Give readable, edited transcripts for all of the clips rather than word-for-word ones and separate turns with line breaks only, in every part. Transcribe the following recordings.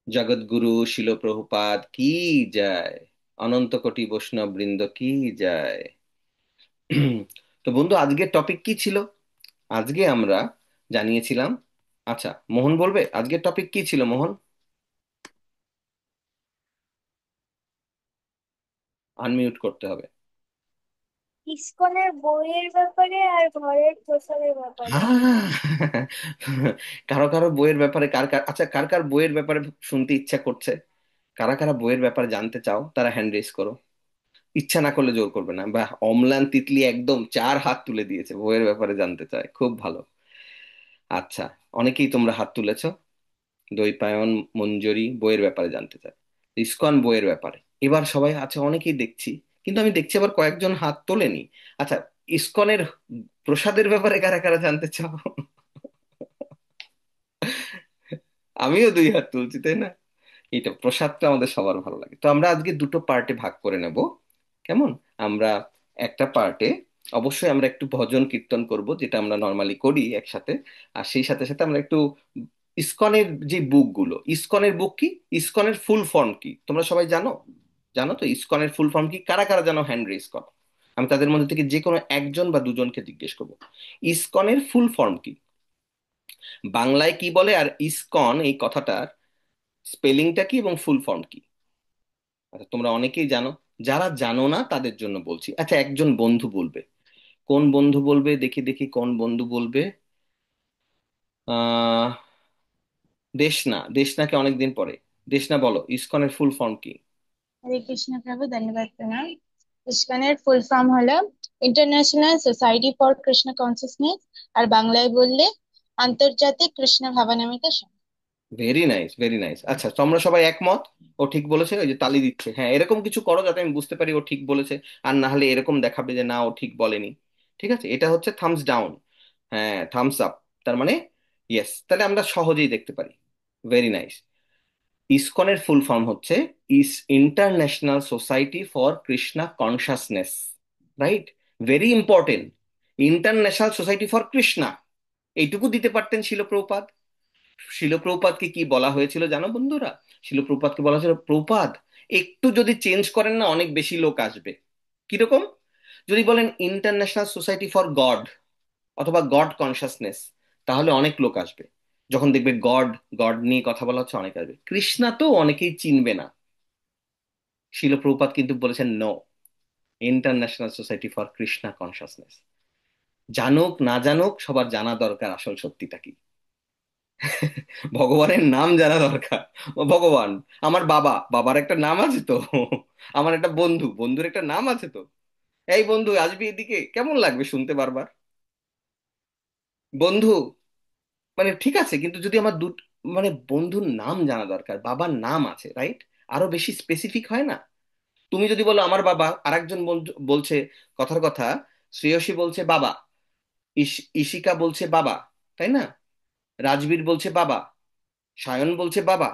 জগৎগুরু শিল প্রভুপাদ কি যায়, অনন্ত কোটি বৈষ্ণব বৃন্দ কি যায়। তো বন্ধু, আজকের টপিক কি ছিল? আজকে আমরা জানিয়েছিলাম। আচ্ছা, মোহন বলবে আজকের টপিক কি ছিল, মোহন? আনমিউট করতে হবে।
ইসকনের বইয়ের ব্যাপারে আর ঘরের প্রসাদের ব্যাপারে।
হ্যাঁ, কারো কারো বইয়ের ব্যাপারে, আচ্ছা, কার কার বইয়ের ব্যাপারে শুনতে ইচ্ছা করছে? কারা কারা বইয়ের ব্যাপারে জানতে চাও তারা হ্যান্ড রেজ করো। ইচ্ছা না করলে জোর করবে না। বা অম্লান তিতলি একদম 4 হাত তুলে দিয়েছে, বইয়ের ব্যাপারে জানতে চায়, খুব ভালো। আচ্ছা, অনেকেই তোমরা হাত তুলেছো। দ্বৈপায়ন, মঞ্জরি বইয়ের ব্যাপারে জানতে চায়। ইসকন বইয়ের ব্যাপারে এবার সবাই আছে, অনেকেই দেখছি। কিন্তু আমি দেখছি আবার কয়েকজন হাত তোলেনি। আচ্ছা, ইসকনের প্রসাদের ব্যাপারে কারা কারা জানতে চাও? আমিও 2 হাত তুলছি, তাই না? এটা প্রসাদটা আমাদের সবার ভালো লাগে, তো আমরা আজকে দুটো পার্টে ভাগ করে নেব। কেমন? আমরা একটা পার্টে অবশ্যই আমরা একটু ভজন কীর্তন করব, যেটা আমরা নর্মালি করি একসাথে। আর সেই সাথে সাথে আমরা একটু ইসকনের যে বুকগুলো, ইসকনের বুক কি, ইসকনের ফুল ফর্ম কি, তোমরা সবাই জানো? জানো তো ইসকনের ফুল ফর্ম কি? কারা কারা জানো হ্যান্ড রেজ করো। আমি তাদের মধ্যে থেকে যে কোনো একজন বা দুজনকে জিজ্ঞেস করবো, ইসকনের ফুল ফর্ম কি, বাংলায় কি বলে, আর ইসকন এই কথাটার স্পেলিংটা কি এবং ফুল ফর্ম কি। আচ্ছা, তোমরা অনেকেই জানো। যারা জানো না তাদের জন্য বলছি। আচ্ছা, একজন বন্ধু বলবে। কোন বন্ধু বলবে? দেখি দেখি কোন বন্ধু বলবে। আহ দেশনা, দেশনাকে অনেকদিন পরে। দেশনা বলো, ইসকনের ফুল ফর্ম কি?
হরে কৃষ্ণ প্রভু, ধন্যবাদ প্রণাম। ইসকনের ফুল ফর্ম হলো international society for Krishna consciousness, আর বাংলায় বললে আন্তর্জাতিক কৃষ্ণ ভাবানামিকা সংঘ।
Very nice, very nice. আচ্ছা, তোমরা সবাই একমত? ও ঠিক বলেছে, ওই যে তালি দিচ্ছে। হ্যাঁ, এরকম কিছু করো যাতে আমি বুঝতে পারি ও ঠিক বলেছে। আর না হলে এরকম দেখাবে যে না, ও ঠিক বলেনি। ঠিক আছে, এটা হচ্ছে থামস ডাউন। হ্যাঁ, থামস আপ। তার মানে ইয়েস, তাহলে আমরা সহজেই দেখতে পারি। Very nice. ইসকনের ফুল ফর্ম হচ্ছে international society for Krishna consciousness. Right? Very important. International society for Krishna, এইটুকু দিতে পারতেন শিল প্রভুপাদ। শিল প্রভুপাদকে কি বলা হয়েছিল জানো বন্ধুরা? শিল প্রভুপাদকে বলা হয়েছিল, প্রভুপাদ একটু যদি চেঞ্জ করেন না, অনেক বেশি লোক আসবে। কিরকম? যদি বলেন ইন্টারন্যাশনাল সোসাইটি ফর গড অথবা গড কনসাসনেস, তাহলে অনেক লোক আসবে। যখন দেখবে গড, গড নিয়ে কথা বলা হচ্ছে, অনেক আসবে। কৃষ্ণা তো অনেকেই চিনবে না। শিল প্রভুপাদ কিন্তু বলেছেন no, international society for Krishna consciousness. জানুক না জানুক, সবার জানা দরকার আসল সত্যিটা কি। ভগবানের নাম জানা দরকার। ও ভগবান, আমার বাবা, বাবার একটা নাম আছে তো। আমার একটা বন্ধু, বন্ধুর একটা নাম আছে তো। এই বন্ধু, আসবি এদিকে? কেমন লাগবে শুনতে বারবার বন্ধু? মানে ঠিক আছে, কিন্তু যদি আমার মানে বন্ধুর নাম জানা দরকার, বাবার নাম আছে, রাইট? আরো বেশি স্পেসিফিক হয় না? তুমি যদি বলো আমার বাবা, আরেকজন বন্ধু বলছে, কথার কথা, শ্রেয়সী বলছে বাবা, ইশিকা বলছে বাবা, তাই না? রাজবীর বলছে বাবা, সায়ন বলছে বাবা।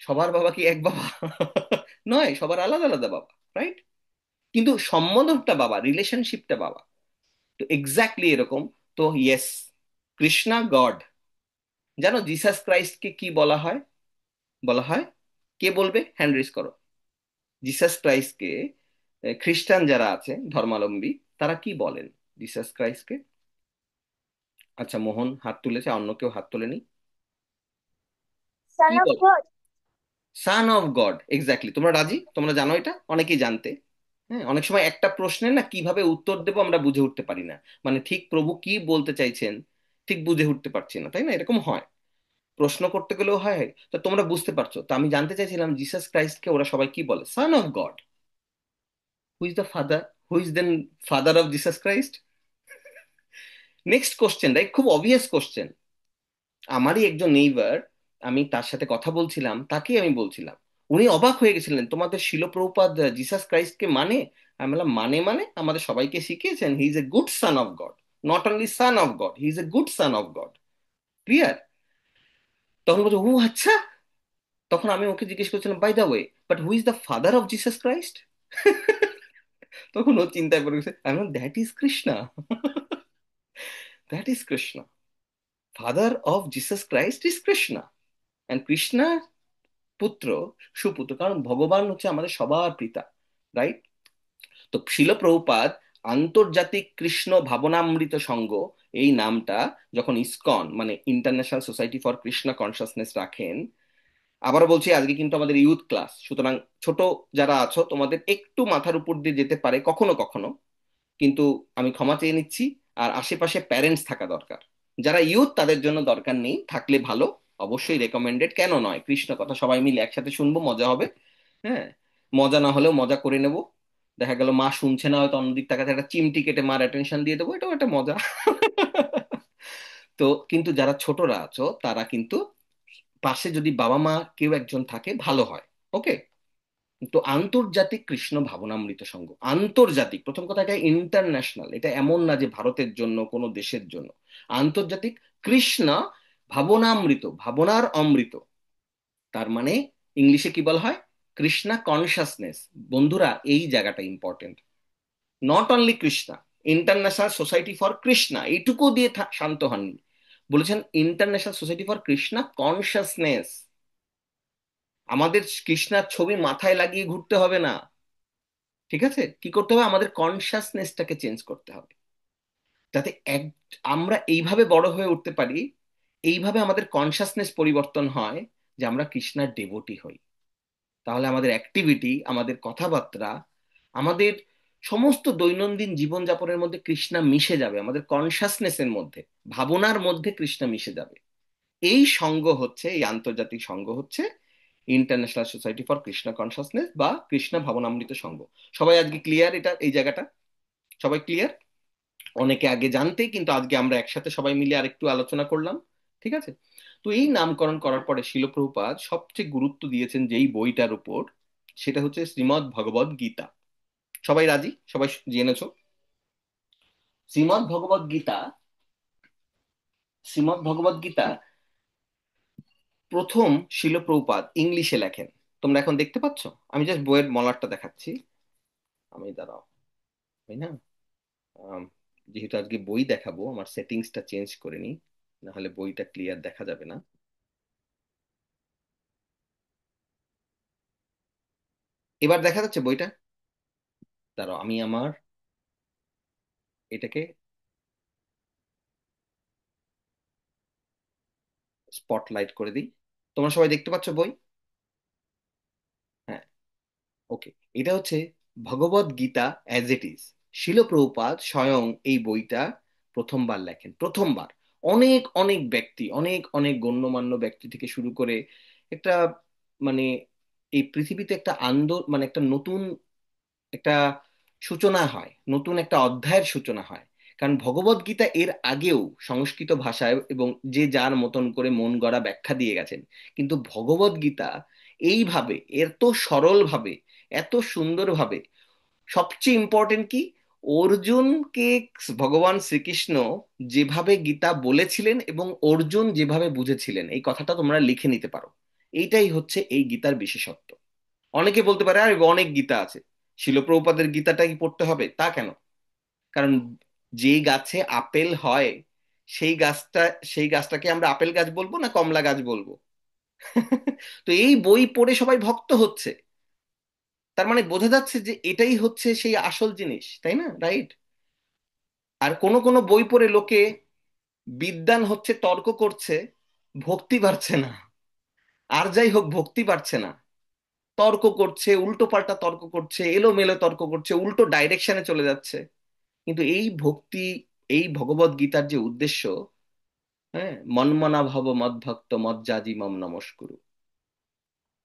সবার বাবা কি এক বাবা? নয়, সবার আলাদা আলাদা বাবা, রাইট? কিন্তু সম্বন্ধটা বাবা, রিলেশনশিপটা বাবা। তো এক্স্যাক্টলি এরকম। তো ইয়েস, কৃষ্ণা গড। জানো জিসাস ক্রাইস্টকে কি বলা হয়? বলা হয়, কে বলবে? হ্যান্ড রেজ করো। জিসাস ক্রাইস্টকে খ্রিস্টান যারা আছে ধর্মাবলম্বী, তারা কি বলেন জিসাস ক্রাইস্টকে? আচ্ছা, মোহন হাত তুলেছে, অন্য কেউ হাত তোলেনি।
সন
কি
অফ
বলে?
God.
San of god, exactly. তোমরা রাজি? তোমরা জানো এটা, অনেকেই জানতে। হ্যাঁ, অনেক সময় একটা প্রশ্নের না কিভাবে উত্তর দেবো আমরা বুঝে উঠতে পারি না। মানে ঠিক প্রভু কি বলতে চাইছেন ঠিক বুঝে উঠতে পারছি না, তাই না? এরকম হয়। প্রশ্ন করতে গেলেও হয়। তো তোমরা বুঝতে পারছো তো, আমি জানতে চাইছিলাম জিসাস ক্রাইস্টকে ওরা সবাই কি বলে? Son of God. Who is the father? Who is then father of Jesus Christ? Next question, right? খুব অবভিয়াস কোশ্চেন। আমারই একজন নেইবার, আমি তার সাথে কথা বলছিলাম, তাকে আমি বলছিলাম, উনি অবাক হয়ে গেছিলেন, তোমাদের শিল প্রভুপাদ জিসাস ক্রাইস্টকে মানে? আমি বললাম, মানে মানে আমাদের সবাইকে শিখিয়েছেন he is a good son of God. Not only son of God, he is a good son of God. Clear? তখন বলছে, ও আচ্ছা। তখন আমি ওকে জিজ্ঞেস করছিলাম, by the way, but who is the father of Jesus Christ? তখন ও চিন্তায় পড়ে গেছে। আমি বললাম, that is Krishna. That is Krishna. Father of Jesus Christ is Krishna. And Krishna পুত্র, সুপুত্র, কারণ ভগবান হচ্ছে আমাদের সবার পিতা, রাইট? তো শিল প্রভুপাদ আন্তর্জাতিক কৃষ্ণ ভাবনামৃত সংঘ, এই নামটা যখন ইসকন মানে international society for Krishna consciousness রাখেন, আবারও বলছি আজকে কিন্তু আমাদের ইউথ ক্লাস, সুতরাং ছোট যারা আছো তোমাদের একটু মাথার উপর দিয়ে যেতে পারে কখনো কখনো, কিন্তু আমি ক্ষমা চেয়ে নিচ্ছি। আর আশেপাশে প্যারেন্টস থাকা দরকার। যারা ইউথ তাদের জন্য দরকার নেই, থাকলে ভালো, অবশ্যই রেকমেন্ডেড, কেন নয়, কৃষ্ণ কথা সবাই মিলে একসাথে শুনবো, মজা হবে। হ্যাঁ, মজা না হলেও মজা করে নেব। দেখা গেল মা শুনছে না, হয়তো অন্যদিক তাকাতে একটা চিমটি কেটে মার অ্যাটেনশন দিয়ে দেবো, এটাও একটা মজা। তো কিন্তু যারা ছোটরা আছো তারা কিন্তু পাশে যদি বাবা মা কেউ একজন থাকে ভালো হয়। ওকে? তো আন্তর্জাতিক কৃষ্ণ ভাবনামৃত সংঘ, আন্তর্জাতিক, প্রথম কথা এটা ইন্টারন্যাশনাল, এটা এমন না যে ভারতের জন্য কোনো দেশের জন্য। আন্তর্জাতিক কৃষ্ণ ভাবনামৃত, ভাবনার অমৃত, তার মানে ইংলিশে কি বলা হয়, কৃষ্ণা কনসাসনেস। বন্ধুরা এই জায়গাটা important, not only Krishna, international society for Krishna, এইটুকু দিয়ে শান্ত হননি, বলেছেন international society for Krishna consciousness. আমাদের কৃষ্ণার ছবি মাথায় লাগিয়ে ঘুরতে হবে না, ঠিক আছে? কি করতে হবে, আমাদের কনসাসনেসটাকে চেঞ্জ করতে হবে, যাতে আমরা এইভাবে বড় হয়ে উঠতে পারি, এইভাবে আমাদের কনসাসনেস পরিবর্তন হয় যে আমরা কৃষ্ণার ডেভোটি হই। তাহলে আমাদের অ্যাক্টিভিটি, আমাদের কথাবার্তা, আমাদের সমস্ত দৈনন্দিন জীবনযাপনের মধ্যে কৃষ্ণা মিশে যাবে, আমাদের কনসাসনেসের মধ্যে, ভাবনার মধ্যে কৃষ্ণা মিশে যাবে। এই সংঘ হচ্ছে, এই আন্তর্জাতিক সংঘ হচ্ছে international society for Krishna consciousness বা কৃষ্ণ ভাবনামৃত সংঘ। সবাই আজকে ক্লিয়ার এটা, এই জায়গাটা সবাই ক্লিয়ার? অনেকে আগে জানতে, কিন্তু আজকে আমরা একসাথে সবাই মিলে আরেকটু আলোচনা করলাম, ঠিক আছে? তো এই নামকরণ করার পরে শিল প্রভুপাদ সবচেয়ে গুরুত্ব দিয়েছেন যেই বইটার উপর, সেটা হচ্ছে শ্রীমদ্ ভগবদ গীতা। সবাই রাজি? সবাই জেনেছো? শ্রীমদ্ ভগবদ গীতা, শ্রীমদ্ ভগবদ গীতা প্রথম শিল প্রভুপাদ ইংলিশে লেখেন। তোমরা এখন দেখতে পাচ্ছ, আমি জাস্ট বইয়ের মলাটটা দেখাচ্ছি। আমি দাঁড়াও, তাই না? আম, যেহেতু আজকে বই দেখাবো, আমার সেটিংসটা চেঞ্জ করে নিই, নাহলে বইটা ক্লিয়ার দেখা যাবে না। এবার দেখা যাচ্ছে বইটা? দাঁড়াও, আমি আমার এটাকে স্পটলাইট করে দিই। তোমরা সবাই দেখতে পাচ্ছ বই? হ্যাঁ, ওকে। এটা হচ্ছে ভগবদ গীতা অ্যাজ ইট ইজ। শিল প্রভুপাদ স্বয়ং এই বইটা প্রথমবার লেখেন, প্রথমবার। অনেক অনেক ব্যক্তি, অনেক অনেক গণ্যমান্য ব্যক্তি থেকে শুরু করে একটা মানে এই পৃথিবীতে একটা মানে একটা নতুন একটা সূচনা হয়, নতুন একটা অধ্যায়ের সূচনা হয়। কারণ ভগবদ গীতা এর আগেও সংস্কৃত ভাষায় এবং যে যার মতন করে মন গড়া ব্যাখ্যা দিয়ে গেছেন, কিন্তু ভগবদ গীতা এইভাবে, এত সরলভাবে, এত সুন্দরভাবে, সবচেয়ে ইম্পর্টেন্ট কি, অর্জুনকে ভগবান শ্রীকৃষ্ণ যেভাবে গীতা বলেছিলেন এবং অর্জুন যেভাবে বুঝেছিলেন, এই কথাটা তোমরা লিখে নিতে পারো। এইটাই হচ্ছে এই গীতার বিশেষত্ব। অনেকে বলতে পারে আর অনেক গীতা আছে, শিল প্রভুপাদের গীতাটা কি পড়তে হবে, তা কেন? কারণ যে গাছে আপেল হয়, সেই গাছটা, সেই গাছটাকে আমরা আপেল গাছ বলবো না কমলা গাছ বলবো? তো এই বই পড়ে সবাই ভক্ত হচ্ছে, তার মানে বোঝা যাচ্ছে যে এটাই হচ্ছে সেই আসল জিনিস, তাই না? রাইট? আর কোন কোন বই পড়ে লোকে বিদ্বান হচ্ছে, তর্ক করছে, ভক্তি বাড়ছে না। আর যাই হোক, ভক্তি বাড়ছে না, তর্ক করছে, উল্টো পাল্টা তর্ক করছে, এলোমেলো তর্ক করছে, উল্টো ডাইরেকশনে চলে যাচ্ছে। কিন্তু এই ভক্তি, এই ভগবদ গীতার যে উদ্দেশ্য, হ্যাঁ, মন্মনা ভব মদ্ভক্ত মজ্জাজি মম নমস্কুরু।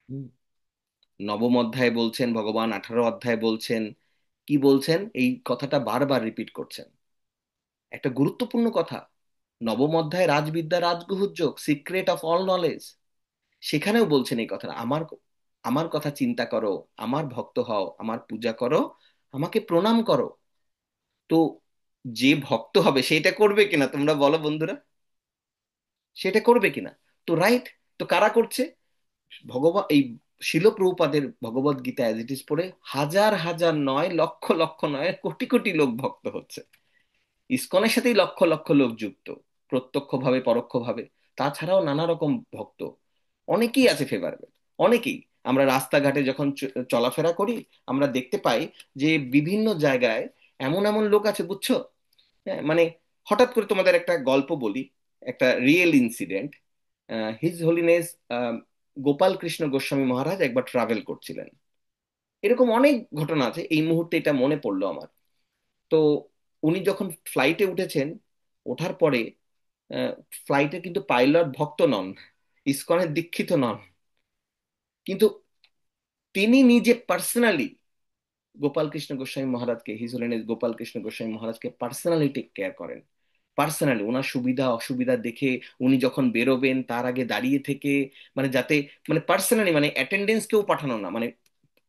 হুম। নবম অধ্যায়ে বলছেন ভগবান, 18 অধ্যায়ে বলছেন, কি বলছেন, এই কথাটা বারবার রিপিট করছেন, একটা গুরুত্বপূর্ণ কথা। নবম অধ্যায় রাজবিদ্যা রাজগুহ্যক, সিক্রেট অফ অল নলেজ, সেখানেও বলছেন এই কথাটা, আমার আমার কথা চিন্তা করো, আমার ভক্ত হও, আমার পূজা করো, আমাকে প্রণাম করো। তো যে ভক্ত হবে সেটা করবে কিনা তোমরা বলো বন্ধুরা, সেটা করবে কিনা? তো রাইট, তো কারা করছে? ভগবান এই শিল প্রভুপাদের ভগবদ গীতা অ্যাজ ইট ইজ পড়ে হাজার হাজার নয়, লক্ষ লক্ষ নয়, কোটি কোটি লোক ভক্ত হচ্ছে। ইসকনের সাথেই লক্ষ লক্ষ লোক যুক্ত, প্রত্যক্ষভাবে পরোক্ষভাবে। তাছাড়াও নানা রকম ভক্ত, অনেকেই আছে ফেভারেবল, অনেকেই, আমরা রাস্তাঘাটে যখন চলাফেরা করি, আমরা দেখতে পাই যে বিভিন্ন জায়গায় এমন এমন লোক আছে, বুঝছো? হ্যাঁ, মানে হঠাৎ করে তোমাদের একটা গল্প বলি, একটা real incident. His holiness Gopal Krishna Goswami Maharaj একবার ট্রাভেল করছিলেন। এরকম অনেক ঘটনা আছে, এই মুহূর্তে এটা মনে পড়লো আমার। তো উনি যখন ফ্লাইটে উঠেছেন, ওঠার পরে ফ্লাইটে কিন্তু পাইলট ভক্ত নন, ইসকনের দীক্ষিত নন, কিন্তু তিনি নিজে পার্সোনালি গোপাল কৃষ্ণ গোস্বামী মহারাজকে, হিজ হোলিনেস গোপাল কৃষ্ণ গোস্বামী মহারাজকে পার্সোনালি টেক কেয়ার করেন। পার্সোনালি ওনার সুবিধা অসুবিধা দেখে উনি যখন বেরোবেন তার আগে দাঁড়িয়ে থেকে, মানে যাতে, মানে পার্সোনালি, মানে অ্যাটেন্ডেন্স কেউ পাঠানো না, মানে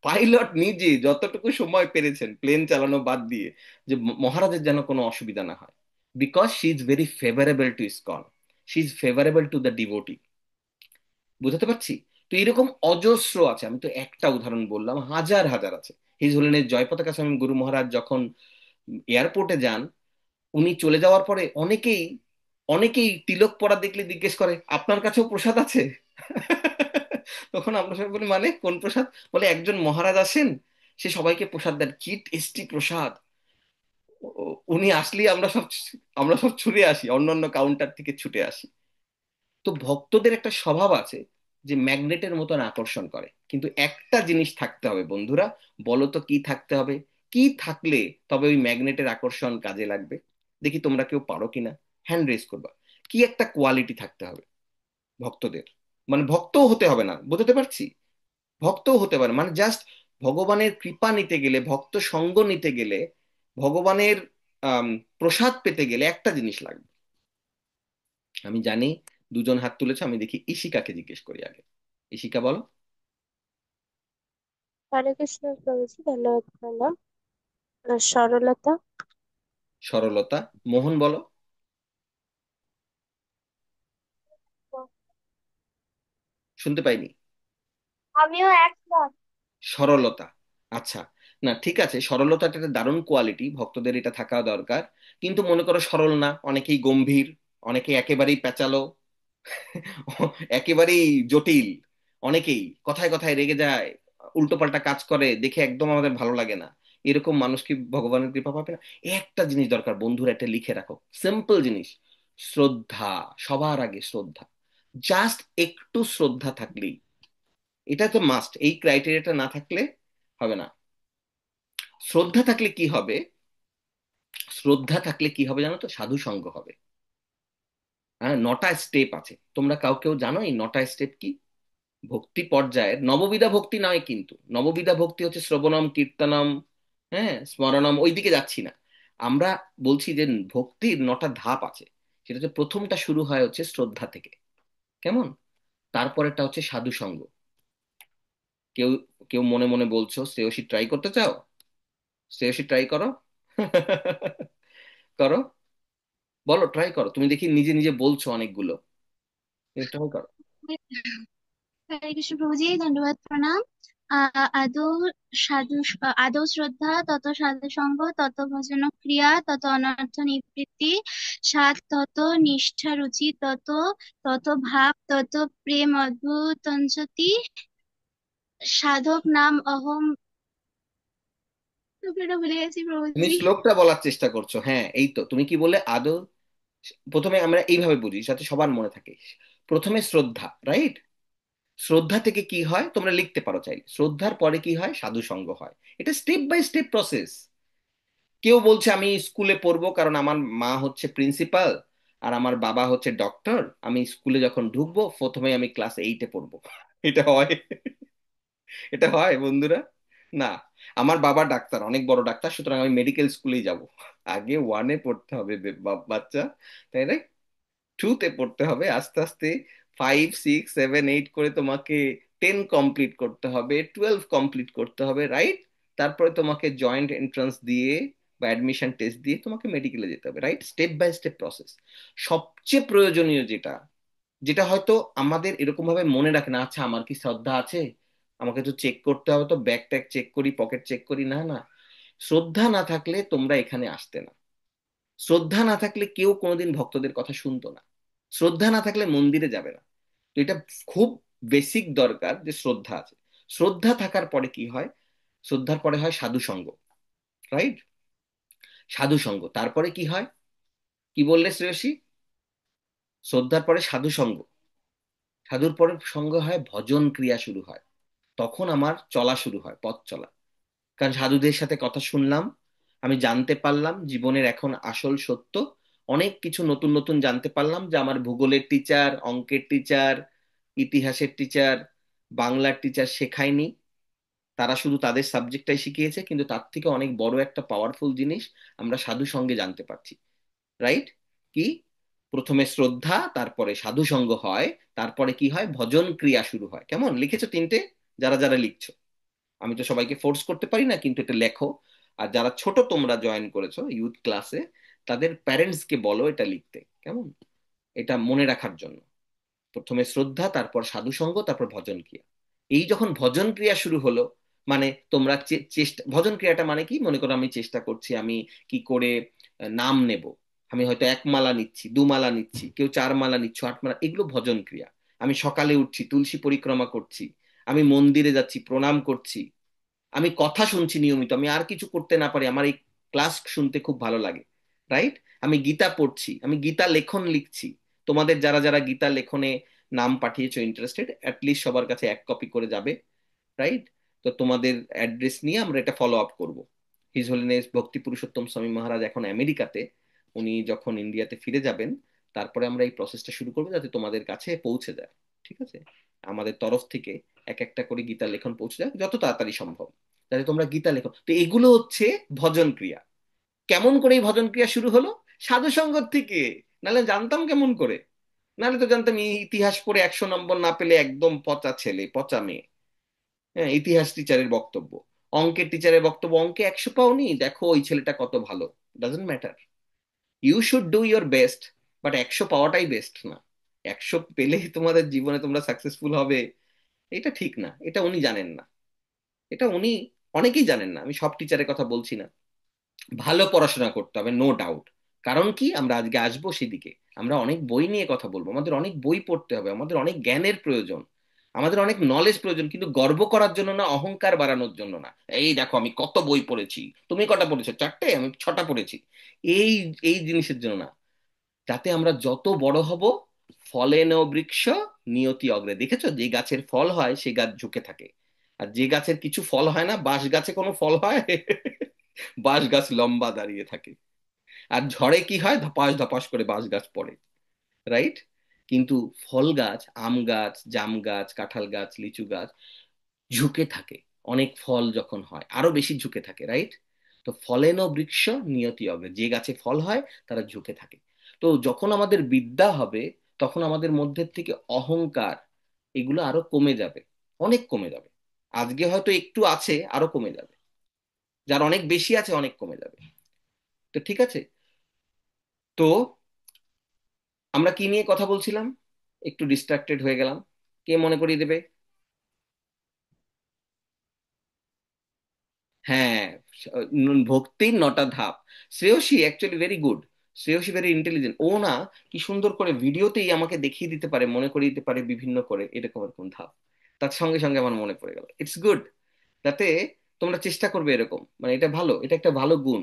পাইলট নিজে যতটুকু সময় পেরেছেন প্লেন চালানো বাদ দিয়ে, যে মহারাজের যেন কোনো অসুবিধা না হয়, because she is very favourable to ISKCON, she is favourable to the devotee. বুঝতে পারছি? তো এরকম অজস্র আছে, আমি তো একটা উদাহরণ বললাম, হাজার হাজার আছে। হিজ হোলিনেস জয়পতাকা স্বামী গুরু মহারাজ যখন এয়ারপোর্টে যান, উনি চলে যাওয়ার পরে অনেকেই অনেকেই তিলক পরা দেখলে জিজ্ঞেস করে, আপনার কাছেও প্রসাদ আছে? তখন আমরা সবাই বলি, মানে কোন প্রসাদ? বলে একজন মহারাজ আসেন, সে সবাইকে প্রসাদ দেন, কি টেস্টি প্রসাদ। উনি আসলেই আমরা সব ছুটে আসি, অন্য অন্য কাউন্টার থেকে ছুটে আসি। তো ভক্তদের একটা স্বভাব আছে যে ম্যাগনেটের মতন আকর্ষণ করে, কিন্তু একটা জিনিস থাকতে হবে বন্ধুরা। বলো তো কি থাকতে হবে? কি থাকলে তবে ওই ম্যাগনেটের আকর্ষণ কাজে লাগবে? দেখি তোমরা কেউ পারো কিনা, হ্যান্ড রেজ করবা। কি একটা কোয়ালিটি থাকতে হবে ভক্তদের, মানে ভক্তও হতে হবে না, বুঝতে পারছি, ভক্তও হতে পারে, মানে জাস্ট ভগবানের কৃপা নিতে গেলে, ভক্ত সঙ্গ নিতে গেলে, ভগবানের আম, প্রসাদ পেতে গেলে একটা জিনিস লাগবে। আমি জানি দুজন হাত তুলেছে, আমি দেখি ঈশিকাকে জিজ্ঞেস করি আগে। ঈশিকা বলো।
হরে কৃষ্ণ প্রভুজি, ধন্যবাদ প্রণাম। সরলতা।
সরলতা। মোহন বলো। শুনতে পাইনি।
আমিও একমত।
সরলতা। আচ্ছা, না ঠিক আছে, সরলতাটা একটা দারুণ কোয়ালিটি, ভক্তদের এটা থাকা দরকার। কিন্তু মনে করো সরল না, অনেকেই গম্ভীর, অনেকে একেবারেই পেঁচালো, একেবারেই জটিল, অনেকেই কথায় কথায় রেগে যায়, উল্টোপাল্টা কাজ করে, দেখে একদম আমাদের ভালো লাগে না। এরকম মানুষ কি ভগবানের কৃপা পাবে না? একটা জিনিস দরকার বন্ধুরা, এটা লিখে রাখো, সিম্পল জিনিস, শ্রদ্ধা। সবার আগে শ্রদ্ধা, জাস্ট একটু শ্রদ্ধা থাকলেই, এটা তো মাস্ট, এই ক্রাইটেরিয়াটা না থাকলে হবে না। শ্রদ্ধা থাকলে কি হবে? শ্রদ্ধা থাকলে কি হবে জানো তো? সাধু সঙ্গ হবে। হ্যাঁ, 9টা স্টেপ আছে, তোমরা কেউ জানো এই 9টা স্টেপ কি? ভক্তি পর্যায়ের নববিধা ভক্তি নয়, কিন্তু নববিধা ভক্তি হচ্ছে শ্রবণম কীর্তনম, হ্যাঁ স্মরণম, ওইদিকে যাচ্ছি না। আমরা বলছি যে ভক্তির 9টা ধাপ আছে। সেটা হচ্ছে, প্রথমটা শুরু হয় হচ্ছে শ্রদ্ধা থেকে, কেমন? তারপরেরটা হচ্ছে সাধু সঙ্গ। কেউ কেউ মনে মনে বলছো শ্রেয়সী ট্রাই করতে চাও? শ্রেয়সী ট্রাই করো। করো, বলো ট্রাই করো, তুমি দেখি নিজে নিজে বলছো অনেকগুলো, ট্রাই করো।
হরে কৃষ্ণ প্রভুজি, ধন্যবাদ প্রণাম। আদৌ সাধু, আদৌ শ্রদ্ধা, তত সাধু সঙ্গ, তত ভজন ক্রিয়া, তত অনর্থ নিবৃত্তি, সাত তত নিষ্ঠা রুচি, তত তত ভাব, তত প্রেম অদ্ভুতঞ্চতি, সাধক নাম অহম। টুকরোটা ভুলে গেছি
তুমি
প্রভুজি।
শ্লোকটা বলার চেষ্টা করছো, হ্যাঁ এই তো, তুমি কি বললে আদৌ? প্রথমে আমরা এইভাবে বুঝি যাতে সবার মনে থাকে। প্রথমে শ্রদ্ধা, রাইট? শ্রদ্ধা থেকে কি হয় তোমরা লিখতে পারো চাইলে, শ্রদ্ধার পরে কি হয়? সাধু সঙ্গ হয়। এটা স্টেপ বাই স্টেপ প্রসেস। কেউ বলছে আমি স্কুলে পড়বো কারণ আমার মা হচ্ছে প্রিন্সিপাল আর আমার বাবা হচ্ছে ডক্টর, আমি স্কুলে যখন ঢুকবো প্রথমে আমি ক্লাস 8-এ পড়বো। এটা হয়? এটা হয় বন্ধুরা? না। আমার বাবা ডাক্তার, অনেক বড় ডাক্তার, সুতরাং আমি মেডিকেল স্কুলেই যাব। আগে 1-এ পড়তে হবে বাচ্চা, তাই না? 2-তে পড়তে হবে, আস্তে আস্তে 5, 6, 7, 8 করে তোমাকে 10 কমপ্লিট করতে হবে, 12 কমপ্লিট করতে হবে, রাইট? তারপরে তোমাকে জয়েন্ট এন্ট্রান্স দিয়ে বা অ্যাডমিশন টেস্ট দিয়ে তোমাকে মেডিকেলে যেতে হবে, right? Step by step process. সবচেয়ে প্রয়োজনীয় যেটা, যেটা হয়তো আমাদের এরকম ভাবে মনে রাখে না, আচ্ছা আমার কি শ্রদ্ধা আছে, আমাকে তো চেক করতে হবে, তো ব্যাগ ট্যাগ চেক করি, পকেট চেক করি, না না, শ্রদ্ধা না থাকলে তোমরা এখানে আসতে না। শ্রদ্ধা না থাকলে কেউ কোনোদিন ভক্তদের কথা শুনতো না। শ্রদ্ধা না থাকলে মন্দিরে যাবে না। তো এটা খুব বেসিক দরকার যে শ্রদ্ধা আছে। শ্রদ্ধা থাকার পরে কি হয়? শ্রদ্ধার পরে হয় সাধু সঙ্গ, রাইট? সাধু সঙ্গ, তারপরে কি হয়? কি বললে শ্রেয়সী? শ্রদ্ধার পরে সাধু সঙ্গ, সাধুর পরে সঙ্গ হয় ভজন ক্রিয়া শুরু হয়। তখন আমার চলা শুরু হয়, পথ চলা। কারণ সাধুদের সাথে কথা শুনলাম, আমি জানতে পারলাম জীবনের এখন আসল সত্য। অনেক কিছু নতুন নতুন জানতে পারলাম, যে আমার ভূগোলের টিচার, অঙ্কের টিচার, ইতিহাসের টিচার, বাংলার টিচার শেখায়নি। তারা শুধু তাদের সাবজেক্টটাই শিখিয়েছে, কিন্তু তার থেকে অনেক বড় একটা পাওয়ারফুল জিনিস আমরা সাধু সঙ্গে জানতে পারছি, রাইট? কি? প্রথমে শ্রদ্ধা, তারপরে সাধু সঙ্গ হয়, তারপরে কি হয়? ভজন ক্রিয়া শুরু হয়। কেমন লিখেছো তিনটে? যারা যারা লিখছো, আমি তো সবাইকে ফোর্স করতে পারি না, কিন্তু এটা লেখো। আর যারা ছোট তোমরা জয়েন করেছো ইউথ ক্লাসে, তাদের প্যারেন্টস কে বলো এটা লিখতে, কেমন? এটা মনে রাখার জন্য। প্রথমে শ্রদ্ধা, তারপর সাধু সঙ্গ, তারপর ভজন ক্রিয়া। এই যখন ভজন ক্রিয়া শুরু হলো, মানে তোমরা চেষ্টা, ভজন ক্রিয়াটা মানে কি? মনে করো আমি চেষ্টা করছি আমি কি করে নাম নেব। আমি হয়তো এক মালা নিচ্ছি, দু মালা নিচ্ছি, কেউ চার মালা নিচ্ছ, আট মালা, এগুলো ভজন ক্রিয়া। আমি সকালে উঠছি, তুলসী পরিক্রমা করছি, আমি মন্দিরে যাচ্ছি, প্রণাম করছি, আমি কথা শুনছি নিয়মিত, আমি আর কিছু করতে না পারি, আমার এই ক্লাস শুনতে খুব ভালো লাগে, রাইট? আমি গীতা পড়ছি, আমি গীতা লেখন লিখছি। তোমাদের যারা যারা গীতা লেখনে নাম পাঠিয়েছো ইন্টারেস্টেড, অ্যাটলিস্ট সবার কাছে এক কপি করে যাবে, রাইট? তো তোমাদের অ্যাড্রেস নিয়ে আমরা এটা ফলো আপ করব। হিজ হোলিনেস ভক্তি পুরুষোত্তম স্বামী মহারাজ এখন আমেরিকাতে, উনি যখন ইন্ডিয়াতে ফিরে যাবেন, তারপরে আমরা এই প্রসেসটা শুরু করবো যাতে তোমাদের কাছে পৌঁছে যায়। ঠিক আছে? আমাদের তরফ থেকে এক একটা করে গীতা লেখন পৌঁছে যায় যত তাড়াতাড়ি সম্ভব, যাতে তোমরা গীতা লেখো। তো এগুলো হচ্ছে ভজন ক্রিয়া। কেমন করে এই ভজন ক্রিয়া শুরু হলো? সাধু সঙ্গত থেকে। নাহলে জানতাম কেমন করে? নাহলে তো জানতাম এই ইতিহাস পড়ে 100 নম্বর না পেলে একদম পচা ছেলে, পচা মেয়ে। হ্যাঁ, ইতিহাস টিচারের বক্তব্য, অঙ্কের টিচারের বক্তব্য, অঙ্কে 100 পাওনি, দেখো ওই ছেলেটা কত ভালো। Doesn't matter, you should do your best, but 100 পাওয়াটাই বেস্ট না। 100 পেলেই তোমাদের জীবনে তোমরা সাকসেসফুল হবে, এটা ঠিক না। এটা উনি জানেন না, এটা উনি, অনেকেই জানেন না, আমি সব টিচারের কথা বলছি না। ভালো পড়াশোনা করতে হবে, নো ডাউট। কারণ কি, আমরা আজকে আসবো সেদিকে। আমরা অনেক বই নিয়ে কথা বলবো, আমাদের অনেক বই পড়তে হবে, আমাদের অনেক জ্ঞানের প্রয়োজন, আমাদের অনেক নলেজ প্রয়োজন, কিন্তু গর্ব করার জন্য না, অহংকার বাড়ানোর জন্য না। এই দেখো আমি কত বই পড়েছি, তুমি কটা পড়েছো? চারটে, আমি ছটা পড়েছি। এই এই জিনিসের জন্য না। যাতে আমরা যত বড় হব, ফলে ন বৃক্ষ নিয়তি অগ্রে। দেখেছো, যে গাছের ফল হয় সে গাছ ঝুঁকে থাকে, আর যে গাছের কিছু ফল হয় না, বাঁশ গাছে কোনো ফল হয়? বাঁশ গাছ লম্বা দাঁড়িয়ে থাকে। আর ঝড়ে কি হয়? ধপাস ধপাস করে বাঁশ গাছ পড়ে, রাইট? কিন্তু ফল গাছ, আম গাছ, জাম গাছ, কাঁঠাল গাছ, লিচু গাছ ঝুঁকে থাকে। অনেক ফল যখন হয় আরো বেশি ঝুঁকে থাকে, রাইট? তো ফলেন বৃক্ষ নিয়তি অগ্রে, যে গাছে ফল হয় তারা ঝুঁকে থাকে। তো যখন আমাদের বিদ্যা হবে, তখন আমাদের মধ্যে থেকে অহংকার, এগুলো আরো কমে যাবে, অনেক কমে যাবে। আজকে হয়তো একটু আছে, আরো কমে যাবে। যার অনেক বেশি আছে, অনেক কমে যাবে। তো ঠিক আছে। তো আমরা কি নিয়ে কথা বলছিলাম? একটু ডিস্ট্রাক্টেড হয়ে গেলাম, কে মনে করিয়ে দেবে? হ্যাঁ, ভক্তির 9টা ধাপ। Shreyasi actually very good, Shreyasi very intelligent. ও না, কি সুন্দর করে ভিডিওতেই আমাকে দেখিয়ে দিতে পারে, মনে করিয়ে দিতে পারে বিভিন্ন করে এরকম এরকম ধাপ। তার সঙ্গে সঙ্গে আমার মনে পড়ে গেল, ইটস গুড। যাতে তোমরা চেষ্টা করবে এরকম, মানে এটা ভালো, এটা একটা ভালো গুণ।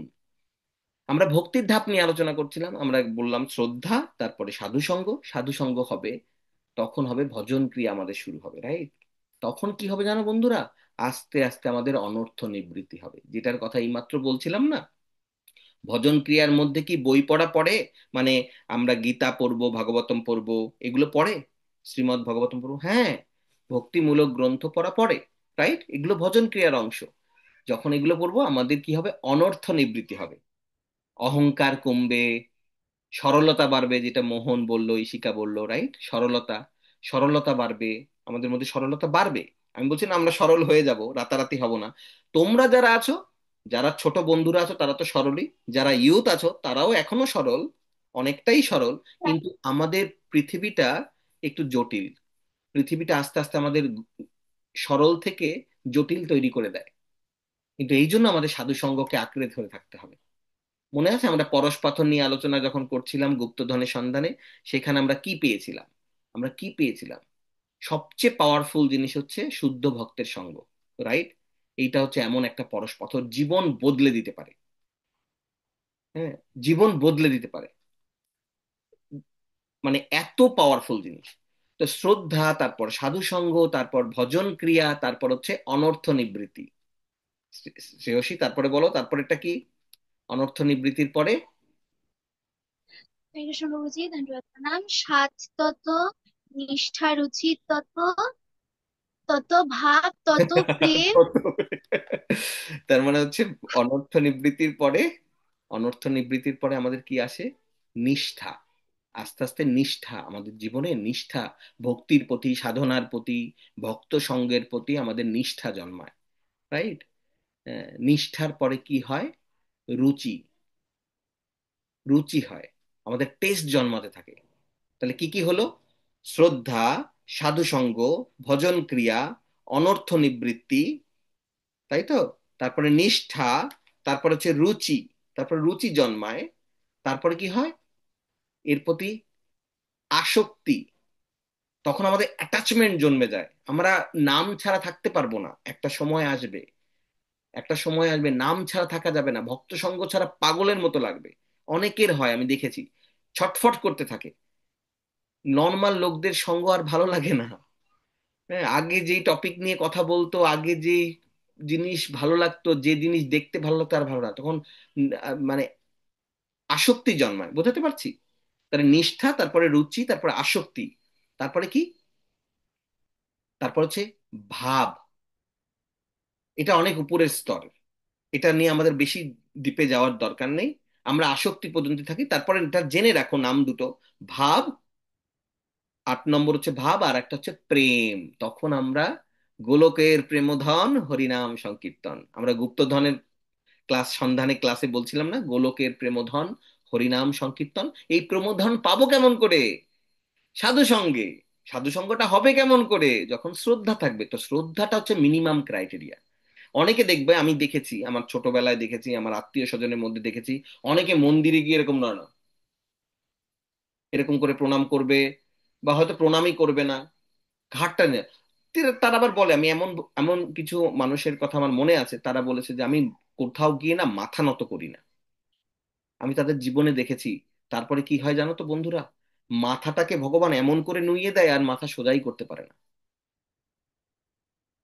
আমরা ভক্তির ধাপ নিয়ে আলোচনা করছিলাম, আমরা বললাম শ্রদ্ধা, তারপরে সাধু সঙ্গ, সাধু সঙ্গ হবে, তখন হবে ভজন ক্রিয়া আমাদের শুরু হবে, রাইট? তখন কি হবে জানো বন্ধুরা? আস্তে আস্তে আমাদের অনর্থ নিবৃত্তি হবে, যেটার কথা এইমাত্র বলছিলাম না। ভজন ক্রিয়ার মধ্যে কি বই পড়া পড়ে? মানে আমরা গীতা পড়বো, ভাগবতম পড়বো, এগুলো পড়ে? শ্রীমদ্ ভাগবতম পড়বো, হ্যাঁ। ভক্তিমূলক গ্রন্থ পড়া পড়ে, রাইট? এগুলো ভজন ক্রিয়ার অংশ। যখন এগুলো পড়বো, আমাদের কি হবে? অনর্থ নিবৃত্তি হবে, অহংকার কমবে, সরলতা বাড়বে, যেটা মোহন বললো, ঈশিকা বললো, রাইট? সরলতা, সরলতা বাড়বে, আমাদের মধ্যে সরলতা বাড়বে। আমি বলছি না আমরা সরল হয়ে যাব, রাতারাতি হব না। তোমরা যারা আছো, যারা ছোট বন্ধুরা আছো, তারা তো সরলই। যারা ইউথ আছো তারাও এখনো সরল, অনেকটাই সরল। কিন্তু আমাদের পৃথিবীটা একটু জটিল। পৃথিবীটা আস্তে আস্তে আমাদের সরল থেকে জটিল তৈরি করে দেয়। কিন্তু এই জন্য আমাদের সাধু সঙ্গকে আঁকড়ে ধরে থাকতে হবে। মনে আছে আমরা পরশ পাথর নিয়ে আলোচনা যখন করছিলাম গুপ্তধনের সন্ধানে, সেখানে আমরা কি পেয়েছিলাম? আমরা কি পেয়েছিলাম? সবচেয়ে পাওয়ারফুল জিনিস হচ্ছে শুদ্ধ ভক্তের সঙ্গ, রাইট? এইটা হচ্ছে এমন একটা পরশ পাথর, জীবন বদলে দিতে পারে। হ্যাঁ, জীবন বদলে দিতে পারে, মানে এত পাওয়ারফুল জিনিস। তো শ্রদ্ধা, তারপর সাধু সঙ্গ, তারপর ভজন ক্রিয়া, তারপর হচ্ছে অনর্থ নিবৃত্তি। শ্রেয়সী, তারপরে বলো, তারপরেরটা কি? অনর্থ নিবৃত্তির পরে?
প্রিয় সঙ্গবুঝি ধন্যবাদ প্রণাম। সাত তত, নিষ্ঠা রুচি তত, তত ভাব তত প্রেম।
তার মানে হচ্ছে অনর্থ নিবৃত্তির পরে, অনর্থ নিবৃত্তির পরে আমাদের কি আসে? নিষ্ঠা। আস্তে আস্তে নিষ্ঠা, আমাদের জীবনে নিষ্ঠা, ভক্তির প্রতি, সাধনার প্রতি, ভক্ত সঙ্গের প্রতি আমাদের নিষ্ঠা জন্মায়, রাইট? নিষ্ঠার পরে কি হয়? রুচি। রুচি হয়, আমাদের টেস্ট জন্মাতে থাকে। তাহলে কি কি হলো? শ্রদ্ধা, সাধু সঙ্গ, ভজন ক্রিয়া, অনর্থ নিবৃত্তি, তাই তো? তারপরে নিষ্ঠা, তারপরে হচ্ছে রুচি, তারপরে রুচি জন্মায়, তারপরে কি হয়? এর প্রতি আসক্তি। তখন আমাদের অ্যাটাচমেন্ট জন্মে যায়, আমরা নাম ছাড়া থাকতে পারবো না। একটা সময় আসবে, একটা সময় আসবে নাম ছাড়া থাকা যাবে না, ভক্ত সঙ্গ ছাড়া পাগলের মতো লাগবে। অনেকের হয়, আমি দেখেছি, ছটফট করতে থাকে। নর্মাল লোকদের সঙ্গ আর ভালো লাগে না। হ্যাঁ, আগে যেই টপিক নিয়ে কথা বলতো, আগে যে জিনিস ভালো লাগতো, যে জিনিস দেখতে ভালো লাগতো, আর ভালো না তখন। মানে আসক্তি জন্মায়, বোঝাতে পারছি? তাহলে নিষ্ঠা, তারপরে রুচি, তারপরে আসক্তি, তারপরে কি? তারপর হচ্ছে ভাব। এটা অনেক উপরের স্তর, এটা নিয়ে আমাদের বেশি ডিপে যাওয়ার দরকার নেই। আমরা আসক্তি পর্যন্ত থাকি, তারপরে এটা জেনে রাখো নাম দুটো, ভাব। 8 নম্বর হচ্ছে ভাব, আর একটা হচ্ছে প্রেম। তখন আমরা গোলকের প্রেমধন হরিনাম সংকীর্তন, আমরা গুপ্তধনের ক্লাস সন্ধানে ক্লাসে বলছিলাম না, গোলকের প্রেমধন হরিনাম সংকীর্তন। এই প্রমোধন পাবো কেমন করে? সাধু সঙ্গে। সাধু সঙ্গটা হবে কেমন করে? যখন শ্রদ্ধা থাকবে। তো শ্রদ্ধাটা হচ্ছে মিনিমাম ক্রাইটেরিয়া। অনেকে দেখবে, আমি দেখেছি, আমার ছোটবেলায় দেখেছি, আমার আত্মীয় স্বজনের মধ্যে দেখেছি, অনেকে মন্দিরে গিয়ে এরকম না না এরকম করে প্রণাম করবে, বা হয়তো প্রণামই করবে না, ঘাটটা নিয়ে। তারা আবার বলে, আমি এমন এমন কিছু মানুষের কথা আমার মনে আছে, তারা বলেছে যে আমি কোথাও গিয়ে না মাথা নত করি না। আমি তাদের জীবনে দেখেছি। তারপরে কি হয় জানো তো বন্ধুরা? মাথাটাকে ভগবান এমন করে নুইয়ে দেয়, আর মাথা সোজাই করতে পারে না।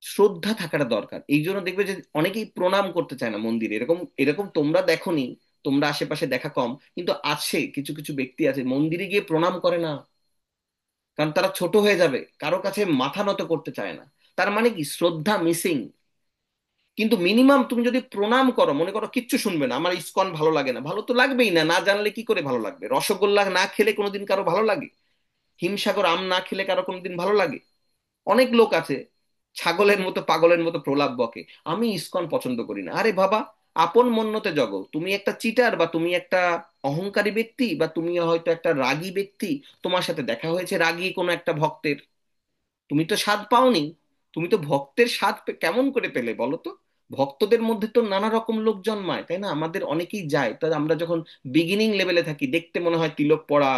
শ্রদ্ধা থাকাটা দরকার। এই জন্য দেখবে যে অনেকেই প্রণাম করতে চায় না মন্দিরে, এরকম এরকম তোমরা দেখোনি, তোমরা আশেপাশে দেখা কম, কিন্তু আছে কিছু কিছু ব্যক্তি আছে মন্দিরে গিয়ে প্রণাম করে না, কারণ তারা ছোট হয়ে যাবে, কারো কাছে মাথা নত করতে চায় না। তার মানে কি? শ্রদ্ধা মিসিং। কিন্তু মিনিমাম তুমি যদি প্রণাম করো, মনে করো কিচ্ছু শুনবে না, আমার ইসকন ভালো লাগে না, ভালো তো লাগবেই না, না জানলে কি করে ভালো লাগবে? রসগোল্লা না খেলে কোনোদিন কারো ভালো লাগে? হিমসাগর আম না খেলে কারো কোনোদিন ভালো লাগে? অনেক লোক আছে ছাগলের মতো পাগলের মতো প্রলাপ বকে, আমি ইসকন পছন্দ করি না। আরে বাবা, আপন মন্যতে জগো। তুমি একটা চিটার, বা তুমি একটা অহংকারী ব্যক্তি, বা তুমি হয়তো একটা রাগী ব্যক্তি, তোমার সাথে দেখা হয়েছে রাগী কোনো একটা ভক্তের, তুমি তো স্বাদ পাওনি। তুমি তো ভক্তের স্বাদ কেমন করে পেলে বলো তো? ভক্তদের মধ্যে তো নানা রকম লোক জন্মায়, তাই না? আমাদের অনেকেই যায়, তাই আমরা যখন বিগিনিং লেভেলে থাকি, দেখতে মনে হয় তিলক পরা,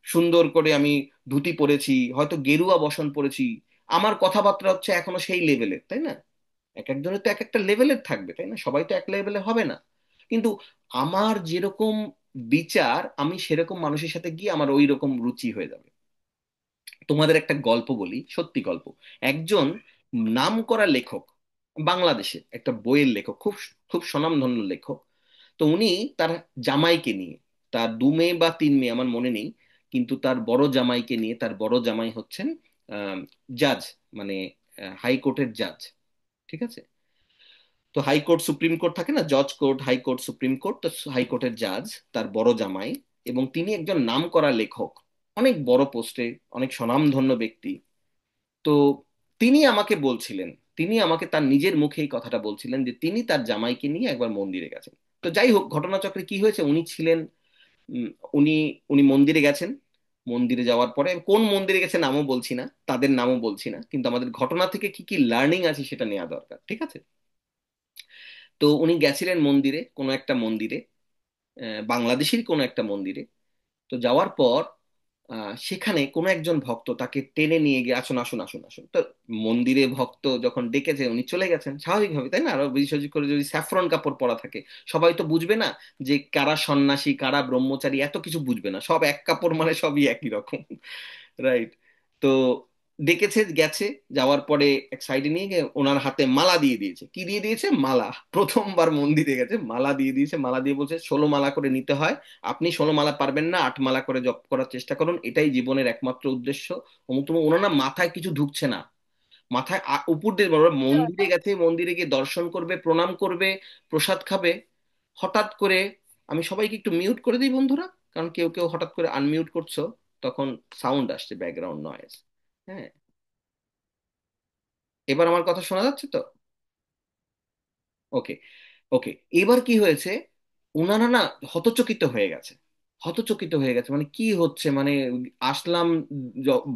সুন্দর করে আমি ধুতি পরেছি, হয়তো গেরুয়া বসন পরেছি, আমার কথাবার্তা হচ্ছে এখনো সেই লেভেলের, তাই না? এক একজনের তো এক একটা লেভেলের থাকবে, তাই না? সবাই তো এক লেভেলে হবে না। কিন্তু আমার যেরকম বিচার, আমি সেরকম মানুষের সাথে গিয়ে আমার ওই রকম রুচি হয়ে যাবে। তোমাদের একটা গল্প বলি, সত্যি গল্প। একজন নামকরা লেখক, বাংলাদেশে একটা বইয়ের লেখক, খুব খুব স্বনামধন্য লেখক। তো উনি তার জামাইকে নিয়ে, তার 2 মেয়ে বা 3 মেয়ে আমার মনে নেই, কিন্তু তার বড় জামাইকে নিয়ে, তার বড় জামাই হচ্ছেন জাজ, মানে হাইকোর্টের জাজ, ঠিক আছে? তো হাইকোর্ট সুপ্রিম কোর্ট থাকে না, জজ কোর্ট, হাইকোর্ট, সুপ্রিম কোর্ট, তো হাইকোর্টের জাজ তার বড় জামাই, এবং তিনি একজন নামকরা লেখক, অনেক বড় পোস্টে, অনেক স্বনামধন্য ব্যক্তি। তো তিনি আমাকে বলছিলেন, তিনি আমাকে তার নিজের মুখে এই কথাটা বলছিলেন, যে তিনি তার জামাইকে নিয়ে একবার মন্দিরে গেছেন। তো যাই হোক, ঘটনাচক্রে কি হয়েছে, উনি ছিলেন, উম, উনি উনি মন্দিরে গেছেন। মন্দিরে যাওয়ার পরে, কোন মন্দিরে গেছে নামও বলছি না, তাদের নামও বলছি না, কিন্তু আমাদের ঘটনা থেকে কি কি লার্নিং আছে সেটা নেওয়া দরকার, ঠিক আছে? তো উনি গেছিলেন মন্দিরে, কোনো একটা মন্দিরে, বাংলাদেশের কোনো একটা মন্দিরে। তো যাওয়ার পর সেখানে কোনো একজন ভক্ত তাকে টেনে নিয়ে গিয়ে, আসুন আসুন আসুন আসুন, তো মন্দিরে ভক্ত যখন ডেকেছে উনি চলে গেছেন স্বাভাবিকভাবে, তাই না? আরো বিশেষ করে যদি স্যাফরন কাপড় পরা থাকে, সবাই তো বুঝবে না যে কারা সন্ন্যাসী কারা ব্রহ্মচারী, এত কিছু বুঝবে না, সব এক কাপড় মানে সবই একই রকম, রাইট? তো ডেকেছে, গেছে, যাওয়ার পরে এক সাইডে নিয়ে গিয়ে ওনার হাতে মালা দিয়ে দিয়েছে। কি দিয়ে দিয়েছে? মালা। প্রথমবার মন্দিরে গেছে, মালা দিয়ে দিয়েছে, মালা দিয়ে বলছে 16 মালা করে নিতে হয়, আপনি 16 মালা পারবেন না, 8 মালা করে জপ করার চেষ্টা করুন, এটাই জীবনের একমাত্র উদ্দেশ্য। অমুক তমুক। ওনার না মাথায় কিছু ঢুকছে না, মাথায় উপর দিয়ে মন্দিরে গেছে, মন্দিরে গিয়ে দর্শন করবে, প্রণাম করবে, প্রসাদ খাবে। হঠাৎ করে, আমি সবাইকে একটু মিউট করে দিই বন্ধুরা, কারণ কেউ কেউ হঠাৎ করে আনমিউট করছো, তখন সাউন্ড আসছে, ব্যাকগ্রাউন্ড নয়েজ। হ্যাঁ, এবার আমার কথা শোনা যাচ্ছে তো? ওকে, ওকে। এবার কি হয়েছে, উনারা না হতচকিত হয়ে গেছে, হতচকিত হয়ে গেছে, মানে কি হচ্ছে, মানে আসলাম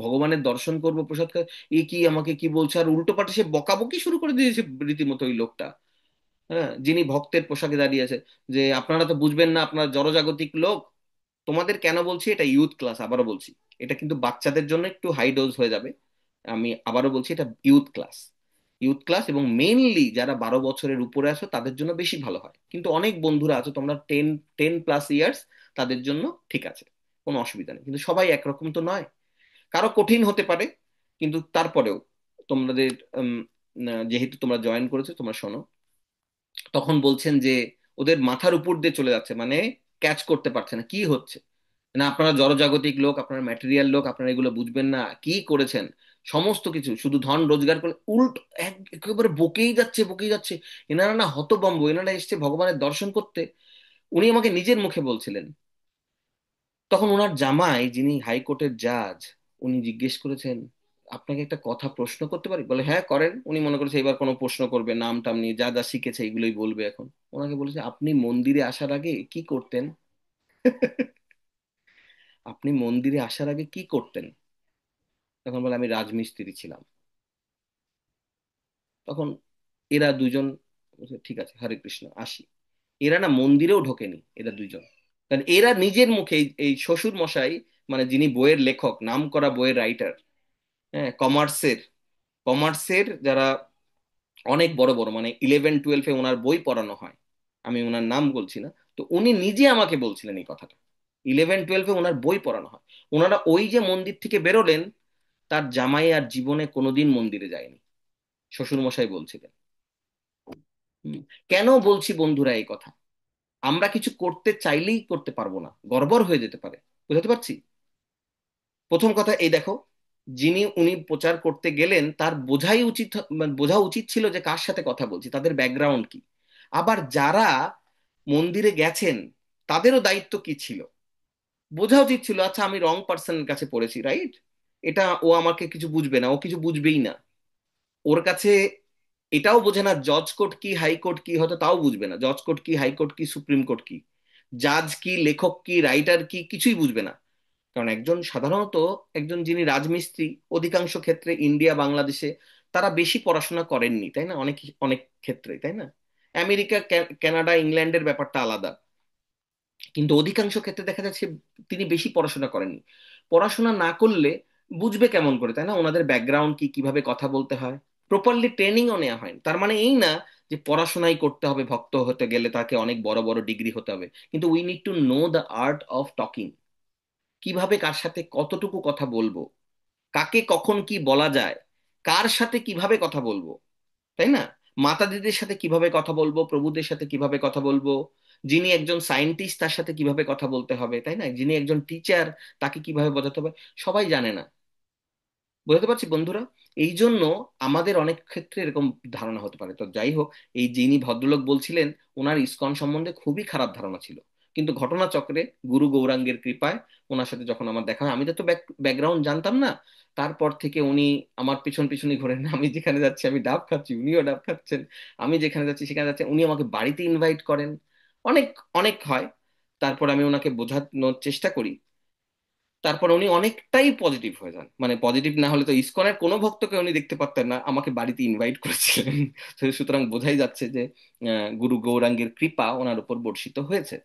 ভগবানের দর্শন করবো, প্রসাদ এ কি আমাকে কি বলছে, আর উল্টো পাল্টা সে বকাবকি শুরু করে দিয়েছে রীতিমতো ওই লোকটা, হ্যাঁ, যিনি ভক্তের পোশাকে দাঁড়িয়েছে, যে আপনারা তো বুঝবেন না, আপনারা জড়জাগতিক লোক। তোমাদের কেন বলছি, এটা ইউথ ক্লাস, আবারও বলছি, এটা কিন্তু বাচ্চাদের জন্য একটু হাই ডোজ হয়ে যাবে। আমি আবারও বলছি, এটা ইউথ ক্লাস, ইউথ ক্লাস, এবং মেইনলি যারা 12 বছরের উপরে আছো তাদের জন্য বেশি ভালো হয়, কিন্তু অনেক বন্ধুরা আছো তোমরা 10+ ইয়ার্স, তাদের জন্য ঠিক আছে, কোনো অসুবিধা নেই, কিন্তু সবাই একরকম তো নয়, কারো কঠিন হতে পারে, কিন্তু তারপরেও তোমাদের যেহেতু তোমরা জয়েন করেছো, তোমরা শোনো। তখন বলছেন যে ওদের মাথার উপর দিয়ে চলে যাচ্ছে, মানে ক্যাচ করতে পারছে না কি হচ্ছে, না আপনারা জড়জাগতিক লোক, আপনারা ম্যাটেরিয়াল লোক, আপনারা এগুলো বুঝবেন না, কি করেছেন, সমস্ত কিছু শুধু ধন রোজগার করে উল্টো একেবারে বকেই যাচ্ছে, বকেই যাচ্ছে। এনারা না হতভম্ব, এনারা এসছে ভগবানের দর্শন করতে। উনি আমাকে নিজের মুখে বলছিলেন। তখন ওনার জামাই, যিনি হাইকোর্টের জাজ, উনি জিজ্ঞেস করেছেন, আপনাকে একটা কথা প্রশ্ন করতে পারি? বলে হ্যাঁ করেন। উনি মনে করেছে এবার কোনো প্রশ্ন করবে, নাম টাম নিয়ে যা যা শিখেছে এগুলোই বলবে এখন। ওনাকে বলেছে, আপনি মন্দিরে আসার আগে কি করতেন? আপনি মন্দিরে আসার আগে কি করতেন? তখন বলে, আমি রাজমিস্ত্রি ছিলাম। তখন এরা দুজন বলছে, ঠিক আছে, হরে কৃষ্ণ, আসি। এরা না মন্দিরেও ঢোকেনি, এরা দুইজন, কারণ এরা নিজের মুখে এই শ্বশুর মশাই, মানে যিনি বইয়ের লেখক, নাম করা বইয়ের রাইটার, হ্যাঁ, কমার্সের, কমার্সের যারা অনেক বড় বড়, মানে 11-12-এ ওনার বই পড়ানো হয়, আমি ওনার নাম বলছি না, তো উনি নিজে আমাকে বলছিলেন এই কথাটা, 11-12-এ ওনার বই পড়ানো হয়। ওনারা ওই যে মন্দির থেকে বেরোলেন, তার জামাই আর জীবনে কোনোদিন মন্দিরে যায়নি, শ্বশুর মশাই বলছিলেন। হুম। কেন বলছি বন্ধুরা এই কথা? আমরা কিছু করতে চাইলেই করতে পারবো না, গড়বড় হয়ে যেতে পারে, বুঝতে পারছি। প্রথম কথা এই দেখো, যিনি উনি প্রচার করতে গেলেন তার বোঝাই উচিত, মানে বোঝা উচিত ছিল যে কার সাথে কথা বলছি, তাদের ব্যাকগ্রাউন্ড কি। আবার যারা মন্দিরে গেছেন তাদেরও দায়িত্ব কি ছিল, বোঝা উচিত ছিল, আচ্ছা আমি রং পার্সনের কাছে পড়েছি, রাইট, এটা ও আমাকে কিছু বুঝবে না, ও কিছু বুঝবেই না, ওর কাছে এটাও বোঝে না জজ কোর্ট কি হাইকোর্ট কি, হয়তো তাও বুঝবে না জজ কোর্ট কি হাইকোর্ট কি সুপ্রিম কোর্ট কি, জাজ কি লেখক কি রাইটার কি, কিছুই বুঝবে না। কারণ একজন সাধারণত, একজন যিনি রাজমিস্ত্রি, অধিকাংশ ক্ষেত্রে ইন্ডিয়া বাংলাদেশে তারা বেশি পড়াশোনা করেননি, তাই না? অনেক অনেক ক্ষেত্রে, তাই না? আমেরিকা, কানাডা, ইংল্যান্ডের ব্যাপারটা আলাদা, কিন্তু অধিকাংশ ক্ষেত্রে দেখা যাচ্ছে তিনি বেশি পড়াশোনা করেননি। পড়াশোনা না করলে বুঝবে কেমন করে, তাই না, ওনাদের ব্যাকগ্রাউন্ড কি, কিভাবে কথা বলতে হয়, প্রপারলি ট্রেনিংও নেওয়া হয়। তার মানে এই না যে পড়াশোনাই করতে হবে, ভক্ত হতে গেলে তাকে অনেক বড় বড় ডিগ্রি হতে হবে, কিন্তু we need to know the art of talking, কিভাবে কার সাথে কতটুকু কথা বলবো, কাকে কখন কি বলা যায়, কার সাথে কিভাবে কথা বলবো, তাই না? মাতা দিদির সাথে কিভাবে কথা বলবো, প্রভুদের সাথে কিভাবে কথা বলবো, যিনি একজন সায়েন্টিস্ট তার সাথে কিভাবে কথা বলতে হবে, তাই না, যিনি একজন টিচার তাকে কিভাবে বোঝাতে হবে, সবাই জানে না। বুঝতে পারছি বন্ধুরা। এই জন্য আমাদের অনেক ক্ষেত্রে এরকম ধারণা হতে পারে। তো যাই হোক, এই যিনি ভদ্রলোক বলছিলেন, ওনার ইসকন সম্বন্ধে খুবই খারাপ ধারণা ছিল, কিন্তু ঘটনাচক্রে গুরু গৌরাঙ্গের কৃপায় ওনার সাথে যখন আমার দেখা হয়, আমি তো ব্যাকগ্রাউন্ড জানতাম না, তারপর থেকে উনি আমার পিছন পিছনই ঘোরেন, আমি যেখানে যাচ্ছি আমি ডাব খাচ্ছি, উনিও ডাব খাচ্ছেন, আমি যেখানে যাচ্ছি সেখানে যাচ্ছেন, উনি আমাকে বাড়িতে ইনভাইট করেন, অনেক অনেক হয়। তারপর আমি ওনাকে বোঝানোর চেষ্টা করি, তারপর উনি অনেকটাই পজিটিভ হয়ে যান, মানে পজিটিভ না হলে তো ইসকনের কোনো ভক্তকে উনি দেখতে পারতেন না, আমাকে বাড়িতে ইনভাইট করেছিলেন। তো সুতরাং বোঝাই যাচ্ছে যে গুরু গৌরাঙ্গের কৃপা ওনার উপর বর্ষিত হয়েছে।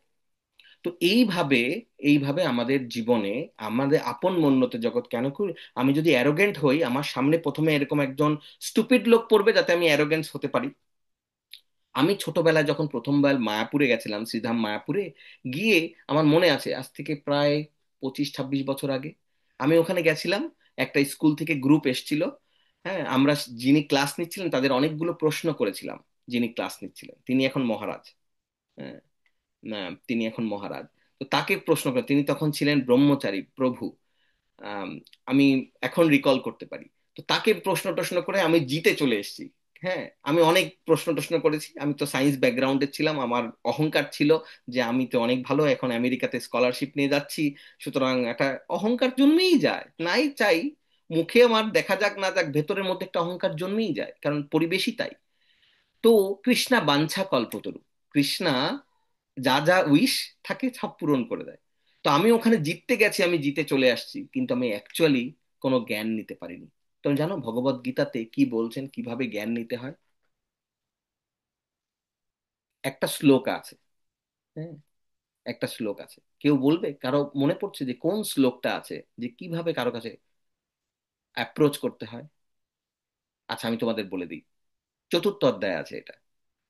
তো এইভাবে এইভাবে আমাদের জীবনে আমাদের আপন মন্যতে জগৎ কেন করি, আমি যদি অ্যারোগেন্ট হই আমার সামনে প্রথমে এরকম একজন স্টুপিড লোক পড়বে যাতে আমি অ্যারোগেন্স হতে পারি। আমি ছোটবেলায় যখন প্রথমবার মায়াপুরে গেছিলাম, শ্রীধাম মায়াপুরে গিয়ে, আমার মনে আছে আজ থেকে প্রায় 25-26 বছর আগে আমি ওখানে গেছিলাম। একটা স্কুল থেকে গ্রুপ এসেছিল। হ্যাঁ, আমরা যিনি ক্লাস নিচ্ছিলেন তাদের অনেকগুলো প্রশ্ন করেছিলাম। যিনি ক্লাস নিচ্ছিলেন তিনি এখন মহারাজ। হ্যাঁ, না, তিনি এখন মহারাজ। তো তাকে প্রশ্ন করে, তিনি তখন ছিলেন ব্রহ্মচারী প্রভু। আম, আমি এখন রিকল করতে পারি। তো তাকে প্রশ্ন টশ্ন করে আমি জিতে চলে এসেছি। হ্যাঁ, আমি অনেক প্রশ্ন টশ্ন করেছি, আমি তো সায়েন্স ব্যাকগ্রাউন্ডে ছিলাম, আমার অহংকার ছিল যে আমি তো অনেক ভালো, এখন আমেরিকাতে স্কলারশিপ নিয়ে যাচ্ছি। সুতরাং একটা অহংকার জন্মেই যায়, নাই চাই মুখে আমার দেখা যাক না যাক, ভেতরের মধ্যে একটা অহংকার জন্মেই যায়, কারণ পরিবেশই তাই। তো কৃষ্ণা বাঞ্ছা কল্পতরু, কৃষ্ণা যা যা উইশ থাকে সব পূরণ করে দেয়। তো আমি ওখানে জিততে গেছি, আমি জিতে চলে আসছি, কিন্তু আমি অ্যাকচুয়ালি কোনো জ্ঞান নিতে পারিনি। তুমি জানো ভগবত গীতাতে কি বলছেন কিভাবে জ্ঞান নিতে হয়? একটা শ্লোক আছে। হ্যাঁ, একটা শ্লোক আছে, কেউ বলবে, কারো মনে পড়ছে যে কোন শ্লোকটা আছে, যে কিভাবে কারো কাছে অ্যাপ্রোচ করতে হয়? আচ্ছা, আমি তোমাদের বলে দিই। চতুর্থ অধ্যায় আছে এটা।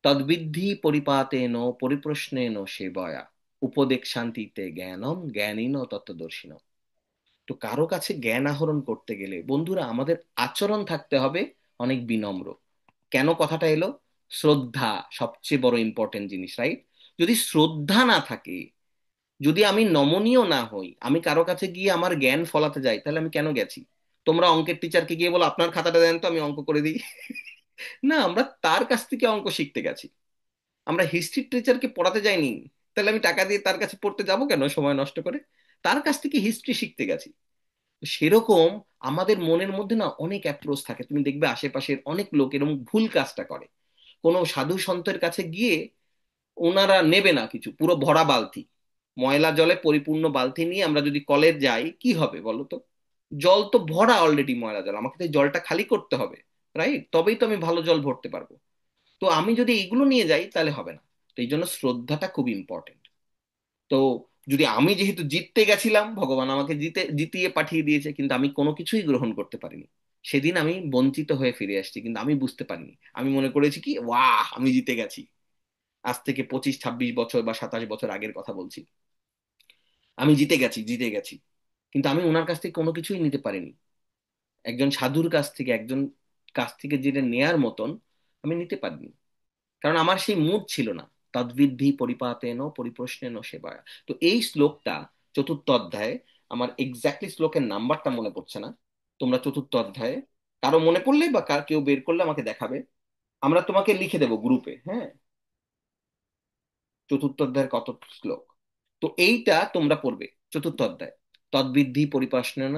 তদ্বিদ্ধি পরিপাতেন পরিপ্রশ্নেন সেবয়া উপদেক শান্তিতে জ্ঞানম জ্ঞানীন তত্ত্বদর্শিন। তো কারো কাছে জ্ঞান আহরণ করতে গেলে বন্ধুরা আমাদের আচরণ থাকতে হবে অনেক বিনম্র। কেন কথাটা এলো? শ্রদ্ধা সবচেয়ে বড় ইম্পর্টেন্ট জিনিস, রাইট? যদি শ্রদ্ধা না থাকে, যদি আমি নমনীয় না হই, আমি কারো কাছে গিয়ে আমার জ্ঞান ফলাতে যাই, তাহলে আমি কেন গেছি? তোমরা অঙ্কের টিচারকে গিয়ে বলো আপনার খাতাটা দেন তো আমি অঙ্ক করে দিই। না, আমরা তার কাছ থেকে অঙ্ক শিখতে গেছি। আমরা হিস্ট্রি টিচারকে পড়াতে যাইনি। তাহলে আমি টাকা দিয়ে তার কাছে পড়তে যাব কেন সময় নষ্ট করে? তার কাছ থেকে হিস্ট্রি শিখতে গেছি। তো সেরকম আমাদের মনের মধ্যে না অনেক অ্যাপ্রোচ থাকে, তুমি দেখবে আশেপাশের অনেক লোক এরকম ভুল কাজটা করে। কোনো সাধু সন্তের কাছে গিয়ে ওনারা নেবে না কিছু, পুরো ভরা বালতি, ময়লা জলে পরিপূর্ণ বালতি নিয়ে আমরা যদি কলে যাই কি হবে বলো তো? জল তো ভরা অলরেডি, ময়লা জল, আমাকে তো এই জলটা খালি করতে হবে, রাইট? তবেই তো আমি ভালো জল ভরতে পারবো। তো আমি যদি এইগুলো নিয়ে যাই তাহলে হবে না। তো এই জন্য শ্রদ্ধাটা খুব ইম্পর্টেন্ট। তো যদি আমি যেহেতু জিততে গেছিলাম, ভগবান আমাকে জিতিয়ে পাঠিয়ে দিয়েছে, কিন্তু আমি কোনো কিছুই গ্রহণ করতে পারিনি। সেদিন আমি বঞ্চিত হয়ে ফিরে আসছি, কিন্তু আমি বুঝতে পারিনি। আমি মনে করেছি কি, ওয়াহ আমি জিতে গেছি। আজ থেকে 25-26 বছর বা 27 বছর আগের কথা বলছি। আমি জিতে গেছি, জিতে গেছি। কিন্তু আমি ওনার কাছ থেকে কোনো কিছুই নিতে পারিনি। একজন সাধুর কাছ থেকে, একজন কাছ থেকে যেটা নেয়ার মতন আমি নিতে পারিনি, কারণ আমার সেই মুড ছিল না। তদ্বিদ্ধি পরিপাতেন পরিপ্রশ্নেন সেবায়া। তো এই শ্লোকটা চতুর্থ অধ্যায়ে, আমার এক্স্যাক্টলি শ্লোকের নাম্বারটা মনে পড়ছে না। তোমরা চতুর্থ অধ্যায়ে কারো মনে পড়লে বা কার কেউ বের করলে আমাকে দেখাবে। আমরা তোমাকে লিখে দেবো গ্রুপে, হ্যাঁ, চতুর্থ অধ্যায়ের কত শ্লোক। তো এইটা তোমরা পড়বে। চতুর্থ অধ্যায়, তদ্বিদ্ধি পরিপ্রশ্নেন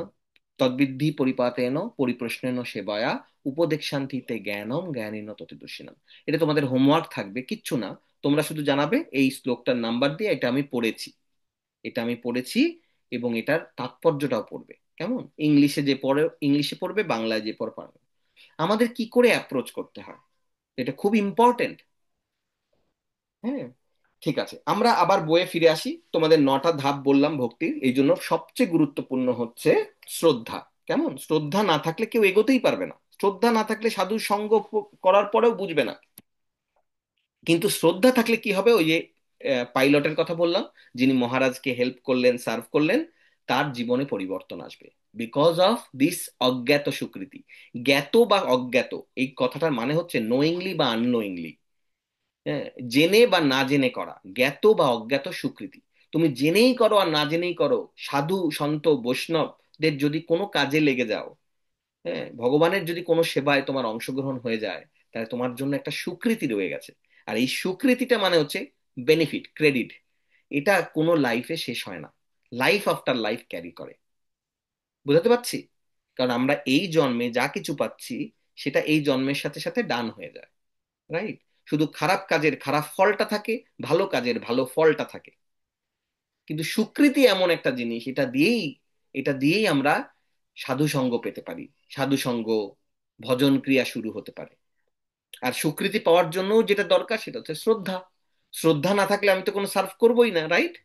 তদ্বিদ্ধি পরিপাতেন পরিপ্রশ্নেন সেবায়া উপদেক শান্তিতে জ্ঞানম জ্ঞানীন ততিদর্শিনাম। এটা তোমাদের হোমওয়ার্ক থাকবে, কিচ্ছু না। তোমরা শুধু জানাবে এই শ্লোকটার নাম্বার দিয়ে এটা আমি পড়েছি, এটা আমি পড়েছি, এবং এটার তাৎপর্যটাও পড়বে। কেমন? ইংলিশে যে পড়ে ইংলিশে পড়বে, বাংলায় যে পড়ে পারবে। আমাদের কি করে অ্যাপ্রোচ করতে হয় এটা খুব ইম্পর্টেন্ট। হ্যাঁ, ঠিক আছে, আমরা আবার বইয়ে ফিরে আসি। তোমাদের 9টা ধাপ বললাম ভক্তির, এই জন্য সবচেয়ে গুরুত্বপূর্ণ হচ্ছে শ্রদ্ধা। কেমন? শ্রদ্ধা না থাকলে কেউ এগোতেই পারবে না। শ্রদ্ধা না থাকলে সাধু সঙ্গ করার পরেও বুঝবে না। কিন্তু শ্রদ্ধা থাকলে কি হবে? ওই যে পাইলটের কথা বললাম, যিনি মহারাজকে হেল্প করলেন, সার্ভ করলেন, তার জীবনে পরিবর্তন আসবে। বিকজ অফ দিস অজ্ঞাত সুকৃতি। জ্ঞাত বা অজ্ঞাত, এই কথাটার মানে হচ্ছে নোয়িংলি বা আননোয়িংলি। হ্যাঁ, জেনে বা না জেনে করা, জ্ঞাত বা অজ্ঞাত সুকৃতি। তুমি জেনেই করো আর না জেনেই করো, সাধু সন্ত বৈষ্ণবদের যদি কোনো কাজে লেগে যাও, হ্যাঁ, ভগবানের যদি কোনো সেবায় তোমার অংশগ্রহণ হয়ে যায়, তাহলে তোমার জন্য একটা স্বীকৃতি রয়ে গেছে। আর এই স্বীকৃতিটা মানে হচ্ছে বেনিফিট, ক্রেডিট। এটা কোনো লাইফে শেষ হয় না, লাইফ আফটার লাইফ ক্যারি করে। বুঝাতে পারছি? কারণ আমরা এই জন্মে যা কিছু পাচ্ছি সেটা এই জন্মের সাথে সাথে ডান হয়ে যায়, রাইট? শুধু খারাপ কাজের খারাপ ফলটা থাকে, ভালো কাজের ভালো ফলটা থাকে। কিন্তু সুকৃতি এমন একটা জিনিস, এটা দিয়েই আমরা সাধু সঙ্গ পেতে পারি। সাধু সঙ্গ, ভজন ক্রিয়া শুরু হতে পারে। আর সুকৃতি পাওয়ার জন্য যেটা দরকার সেটা হচ্ছে শ্রদ্ধা। শ্রদ্ধা না থাকলে আমি তো কোনো সার্ভ করবোই না, রাইট?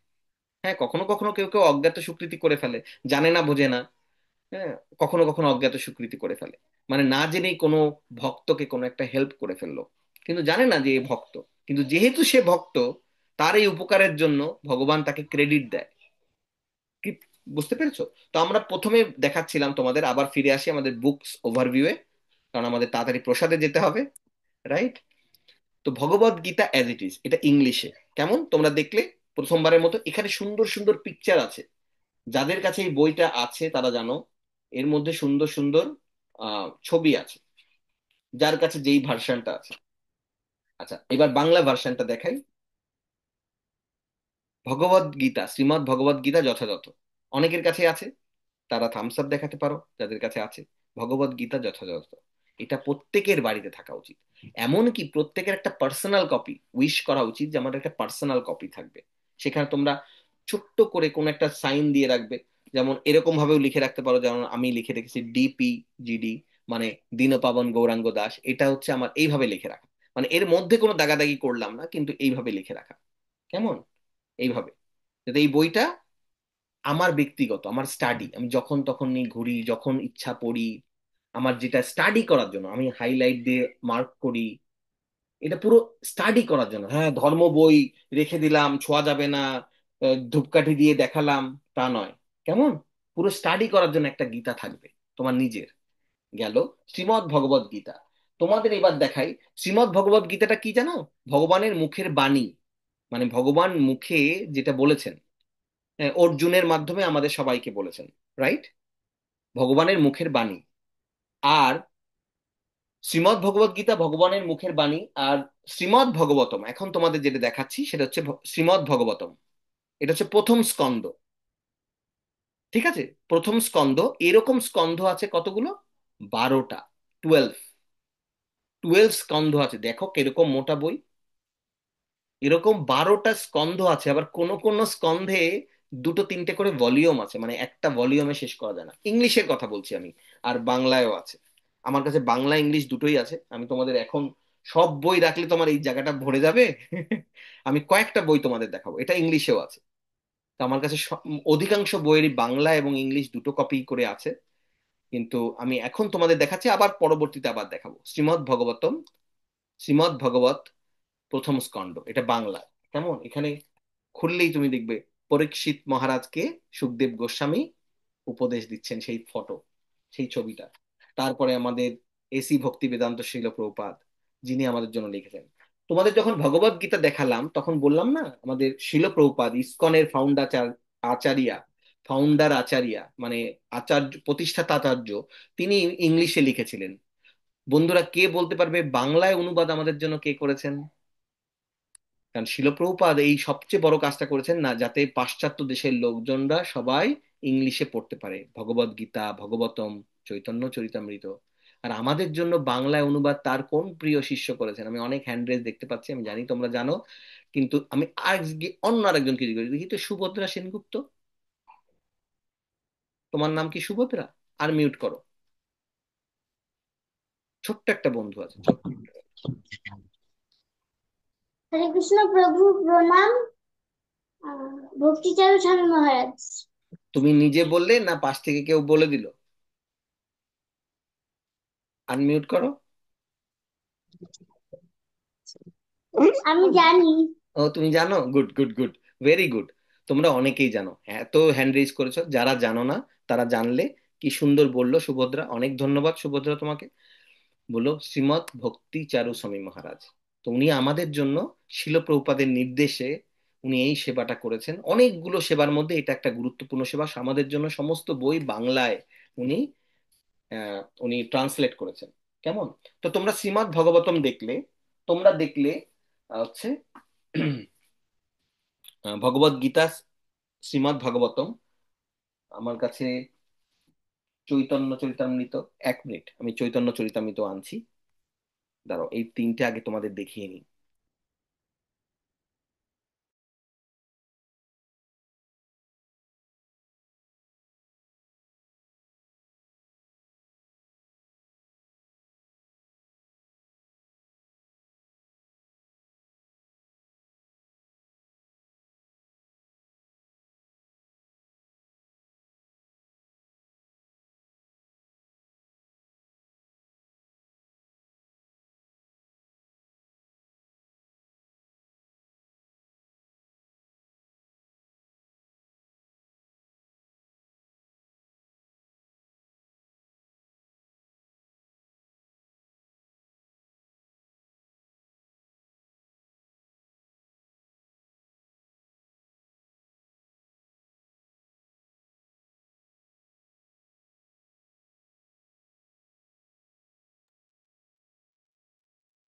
হ্যাঁ, কখনো কখনো কেউ কেউ অজ্ঞাত স্বীকৃতি করে ফেলে, জানে না বোঝে না। হ্যাঁ, কখনো কখনো অজ্ঞাত স্বীকৃতি করে ফেলে, মানে না জেনেই কোনো ভক্তকে কোনো একটা হেল্প করে ফেললো, কিন্তু জানে না যে এ ভক্ত। কিন্তু যেহেতু সে ভক্ত, তার এই উপকারের জন্য ভগবান তাকে ক্রেডিট দেয়। কি, বুঝতে পেরেছো? তো আমরা প্রথমে দেখাচ্ছিলাম তোমাদের, আবার ফিরে আসি আমাদের বুকস ওভারভিউয়ে, কারণ আমাদের তাড়াতাড়ি প্রসাদে যেতে হবে, রাইট? তো Bhagavad Gita as it is, এটা ইংলিশে। কেমন তোমরা দেখলে? প্রথমবারের মতো এখানে সুন্দর সুন্দর পিকচার আছে। যাদের কাছে এই বইটা আছে তারা জানো, এর মধ্যে সুন্দর সুন্দর ছবি আছে, যার কাছে যেই ভার্সনটা আছে। আচ্ছা, এবার বাংলা ভার্সনটা দেখাই। ভগবত গীতা, শ্রীমদ্ ভগবত গীতা যথাযথ, অনেকের কাছে আছে, তারা থামস আপ দেখাতে পারো যাদের কাছে আছে। ভগবত গীতা যথাযথ, এটা প্রত্যেকের বাড়িতে থাকা উচিত। এমনকি প্রত্যেকের একটা পার্সোনাল কপি উইশ করা উচিত, যে আমার একটা পার্সোনাল কপি থাকবে। সেখানে তোমরা ছোট্ট করে কোন একটা সাইন দিয়ে রাখবে, যেমন এরকম ভাবেও লিখে রাখতে পারো, যেমন আমি লিখে রেখেছি DPGD, মানে দীনপাবন গৌরাঙ্গ দাস। এটা হচ্ছে আমার এইভাবে লিখে রাখা, মানে এর মধ্যে কোনো দাগাদাগি করলাম না, কিন্তু এইভাবে লিখে রাখা। কেমন? এইভাবে, যাতে এই বইটা আমার ব্যক্তিগত, আমার স্টাডি, আমি যখন তখন নিয়ে ঘুরি, যখন ইচ্ছা পড়ি, আমার যেটা স্টাডি করার জন্য আমি হাইলাইট দিয়ে মার্ক করি, এটা পুরো স্টাডি করার জন্য। হ্যাঁ, ধর্ম বই রেখে দিলাম, ছোঁয়া যাবে না, ধূপকাঠি দিয়ে দেখালাম, তা নয়। কেমন? পুরো স্টাডি করার জন্য একটা গীতা থাকবে তোমার নিজের। গেল শ্রীমদ্ ভগবত গীতা। তোমাদের এবার দেখাই, শ্রীমদ্ ভগবত গীতাটা কি জানো? ভগবানের মুখের বাণী, মানে ভগবান মুখে যেটা বলেছেন, অর্জুনের মাধ্যমে আমাদের সবাইকে বলেছেন, রাইট? ভগবানের মুখের বাণী। আর শ্রীমদ্ ভগবত গীতা ভগবানের মুখের বাণী। আর শ্রীমদ্ ভগবতম, এখন তোমাদের যেটা দেখাচ্ছি সেটা হচ্ছে শ্রীমদ্ ভগবতম। এটা হচ্ছে প্রথম স্কন্দ। ঠিক আছে, প্রথম স্কন্দ। এরকম স্কন্ধ আছে কতগুলো? 12টা। 12 স্কন্ধ আছে, দেখো কিরকম মোটা বই। এরকম 12টা স্কন্ধ আছে, আবার কোন কোন স্কন্ধে দুটো তিনটে করে ভলিউম আছে, মানে একটা ভলিউমে শেষ করা যায় না। ইংলিশের কথা বলছি আমি, আর বাংলায়ও আছে। আমার কাছে বাংলা ইংলিশ দুটোই আছে। আমি তোমাদের এখন সব বই রাখলে তোমার এই জায়গাটা ভরে যাবে। আমি কয়েকটা বই তোমাদের দেখাবো, এটা ইংলিশেও আছে। তো আমার কাছে অধিকাংশ বইয়েরই বাংলা এবং ইংলিশ দুটো কপি করে আছে। কিন্তু আমি এখন তোমাদের দেখাচ্ছি, আবার পরবর্তীতে আবার দেখাবো। শ্রীমদ্ ভগবতম, শ্রীমদ্ ভগবত প্রথম স্কন্দ, এটা বাংলা। কেমন? এখানে খুললেই তুমি দেখবে পরীক্ষিত মহারাজকে সুখদেব গোস্বামী উপদেশ দিচ্ছেন, সেই ফটো, সেই ছবিটা। তারপরে আমাদের এসি ভক্তি বেদান্ত শীল প্রভুপাদ, যিনি আমাদের জন্য লিখেছেন। তোমাদের যখন ভগবত গীতা দেখালাম তখন বললাম না, আমাদের শীল প্রভুপাদ ইসকনের আচার্যা, ফাউন্ডার আচার্যা, মানে আচার্য, প্রতিষ্ঠাতা আচার্য, তিনি ইংলিশে লিখেছিলেন। বন্ধুরা, কে বলতে পারবে বাংলায় অনুবাদ আমাদের জন্য কে করেছেন? কারণ শিলপ্রভুপাদ এই সবচেয়ে বড় কাজটা করেছেন না, যাতে পাশ্চাত্য দেশের লোকজনরা সবাই ইংলিশে পড়তে পারে ভগবত গীতা, ভগবতম, চৈতন্য চরিতামৃত। আর আমাদের জন্য বাংলায় অনুবাদ তার কোন প্রিয় শিষ্য করেছেন? আমি অনেক হ্যান্ড রেজ দেখতে পাচ্ছি, আমি জানি তোমরা জানো, কিন্তু আমি আজকে অন্য আরেকজনকে জিজ্ঞেস করি, দেখি তো, সুভদ্রা সেনগুপ্ত। তোমার নাম কি সুভদ্রা? আর মিউট করো। ছোট্ট একটা বন্ধু আছে, ছোট্ট।
হরে কৃষ্ণ প্রভু, প্রণাম। ভক্তিচারু স্বামী মহারাজ।
তুমি নিজে বললে না পাশ থেকে কেউ বলে দিল? আনমিউট করো।
আমি জানি।
ও, তুমি জানো? Good good good, very good. তোমরা অনেকেই জানো, এত হ্যান্ড রেজ করেছো। যারা জানো না তারা জানলে। কি সুন্দর বললো সুভদ্রা, অনেক ধন্যবাদ সুভদ্রা তোমাকে। বলো শ্রীমৎ ভক্তি চারু স্বামী মহারাজ। তো উনি আমাদের জন্য শিল প্রভুপাদের নির্দেশে উনি এই সেবাটা করেছেন। অনেকগুলো সেবার মধ্যে এটা একটা গুরুত্বপূর্ণ সেবা। আমাদের জন্য সমস্ত বই বাংলায় উনি উনি ট্রান্সলেট করেছেন। কেমন? তো তোমরা শ্রীমদ্ ভগবতম দেখলে, তোমরা দেখলে হচ্ছে ভগবত গীতা, শ্রীমদ্ ভাগবতম, আমার কাছে চৈতন্য চরিতামৃত। 1 মিনিট, আমি চৈতন্য চরিতামৃত আনছি, দাঁড়াও, এই তিনটে আগে তোমাদের দেখিয়ে নিই।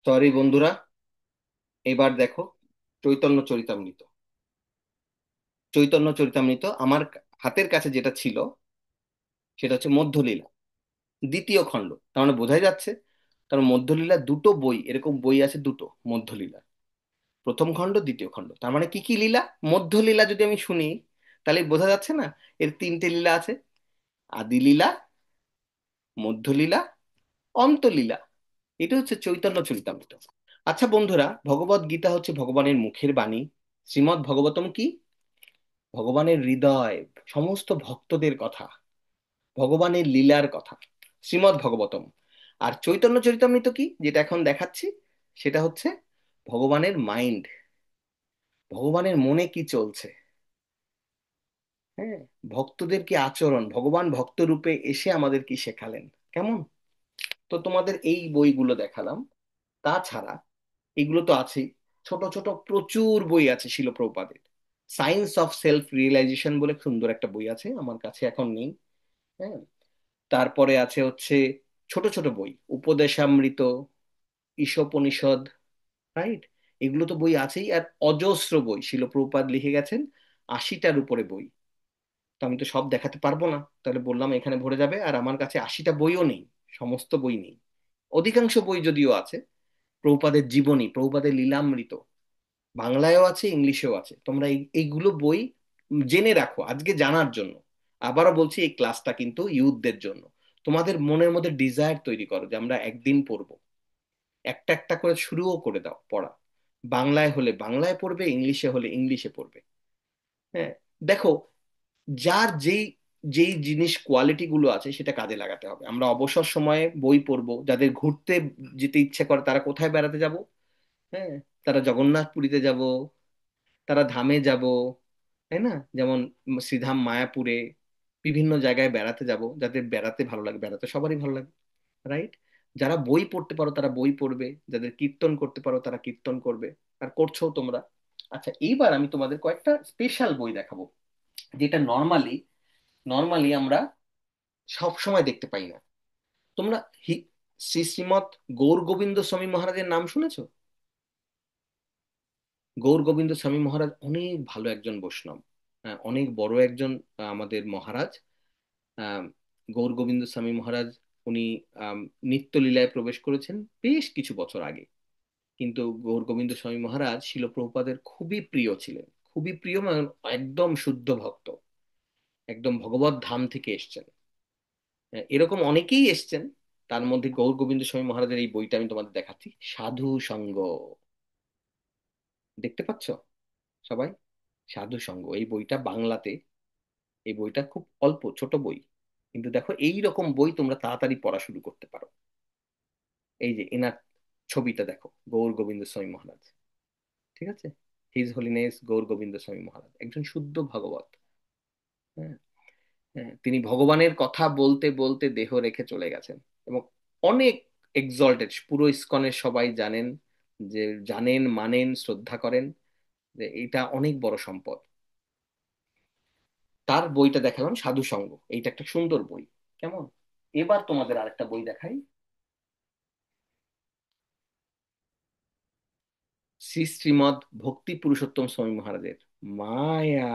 সরি বন্ধুরা, এবার দেখো চৈতন্য চরিতামৃত। চৈতন্য চরিতামৃত আমার হাতের কাছে যেটা ছিল সেটা হচ্ছে মধ্যলীলা, দ্বিতীয় খণ্ড। তার মানে বোঝাই যাচ্ছে, কারণ মধ্যলীলা দুটো বই, এরকম বই আছে দুটো মধ্যলীলা, প্রথম খণ্ড দ্বিতীয় খণ্ড। তার মানে কি কি লীলা? মধ্যলীলা যদি আমি শুনি তাহলে বোঝা যাচ্ছে না এর তিনটে লীলা আছে: আদি লীলা, মধ্যলীলা, অন্তলীলা। এটা হচ্ছে চৈতন্য চরিতামৃত। আচ্ছা বন্ধুরা, ভগবত গীতা হচ্ছে ভগবানের মুখের বাণী। শ্রীমদ্ ভাগবতম কি? ভগবানের হৃদয়, সমস্ত ভক্তদের কথা, ভগবানের লীলার কথা, শ্রীমদ্ ভগবতম। আর চৈতন্য চরিতামৃত কি, যেটা এখন দেখাচ্ছি, সেটা হচ্ছে ভগবানের মাইন্ড, ভগবানের মনে কি চলছে। হ্যাঁ, ভক্তদের কি আচরণ, ভগবান ভক্ত রূপে এসে আমাদের কি শেখালেন, কেমন। তো তোমাদের এই বইগুলো দেখালাম। তাছাড়া এগুলো তো আছেই, ছোট ছোট প্রচুর বই আছে শিল প্রভুপাদের। সায়েন্স অফ সেলফ রিয়েলাইজেশন বলে সুন্দর একটা বই আছে, আমার কাছে এখন নেই। হ্যাঁ, তারপরে আছে হচ্ছে ছোট ছোট বই, উপদেশামৃত, ঈশোপনিষদ, রাইট। এগুলো তো বই আছেই, আর অজস্র বই শিল প্রভুপাদ লিখে গেছেন, 80টার উপরে বই। তো আমি তো সব দেখাতে পারবো না, তাহলে বললাম এখানে ভরে যাবে, আর আমার কাছে 80টা বইও নেই, সমস্ত বই নেই। অধিকাংশ বই যদিও আছে, প্রভুপাদের জীবনী, প্রভুপাদের লীলামৃত, বাংলায়ও আছে, ইংলিশেও আছে। তোমরা এইগুলো বই জেনে রাখো আজকে জানার জন্য। আবারও বলছি, এই ক্লাসটা কিন্তু ইউথদের জন্য। তোমাদের মনের মধ্যে ডিজায়ার তৈরি করো যে আমরা একদিন পড়বো, একটা একটা করে শুরুও করে দাও পড়া। বাংলায় হলে বাংলায় পড়বে, ইংলিশে হলে ইংলিশে পড়বে। হ্যাঁ, দেখো, যার যেই যেই জিনিস কোয়ালিটি গুলো আছে সেটা কাজে লাগাতে হবে। আমরা অবসর সময়ে বই পড়বো, যাদের ঘুরতে যেতে ইচ্ছে করে তারা কোথায় বেড়াতে যাব? হ্যাঁ, তারা জগন্নাথ পুরীতে যাব, তারা ধামে যাব, তাই না? যেমন শ্রীধাম মায়াপুরে, বিভিন্ন জায়গায় বেড়াতে যাব। যাদের বেড়াতে ভালো লাগে, বেড়াতে সবারই ভালো লাগে, রাইট। যারা বই পড়তে পারো তারা বই পড়বে, যাদের কীর্তন করতে পারো তারা কীর্তন করবে, আর করছো তোমরা। আচ্ছা, এইবার আমি তোমাদের কয়েকটা স্পেশাল বই দেখাবো, যেটা নর্মালি নর্মালি আমরা সব সময় দেখতে পাই না। তোমরা হি- শ্রীমৎ গৌর গোবিন্দ স্বামী মহারাজের নাম শুনেছো? গৌর গোবিন্দ স্বামী মহারাজ অনেক ভালো একজন বৈষ্ণব, অনেক বড় একজন আমাদের মহারাজ। আহ, গৌর গোবিন্দ স্বামী মহারাজ, উনি আম, নিত্যলীলায় প্রবেশ করেছেন বেশ কিছু বছর আগে। কিন্তু গৌর গোবিন্দ স্বামী মহারাজ শিল প্রভুপাদের খুবই প্রিয় ছিলেন, খুবই প্রিয়, মানে একদম শুদ্ধ ভক্ত, একদম ভগবত ধাম থেকে এসেছেন। এরকম অনেকেই এসেছেন। তার মধ্যে গৌর গোবিন্দ স্বামী মহারাজের এই বইটা আমি তোমাদের দেখাচ্ছি, সাধু সঙ্গ। দেখতে পাচ্ছ সবাই? সাধু সঙ্গ, এই বইটা বাংলাতে। এই বইটা খুব অল্প, ছোট বই, কিন্তু দেখো এই রকম বই তোমরা তাড়াতাড়ি পড়া শুরু করতে পারো। এই যে এনার ছবিটা দেখো, গৌর গোবিন্দ স্বামী মহারাজ, ঠিক আছে? হিজ হোলিনেস গৌর গোবিন্দ স্বামী মহারাজ একজন শুদ্ধ ভাগবত। হ্যাঁ, হ্যাঁ, তিনি ভগবানের কথা বলতে বলতে দেহ রেখে চলে গেছেন, এবং অনেক এক্সল্টেড, পুরো ইসকনের সবাই জানেন, যে জানেন, মানেন, শ্রদ্ধা করেন, যে এটা অনেক বড় সম্পদ। তার বইটা দেখালাম, সাধু সঙ্গ, এইটা একটা সুন্দর বই, কেমন। এবার তোমাদের আরেকটা বই দেখাই, শ্রীমৎ ভক্তি পুরুষোত্তম স্বামী মহারাজের মায়া।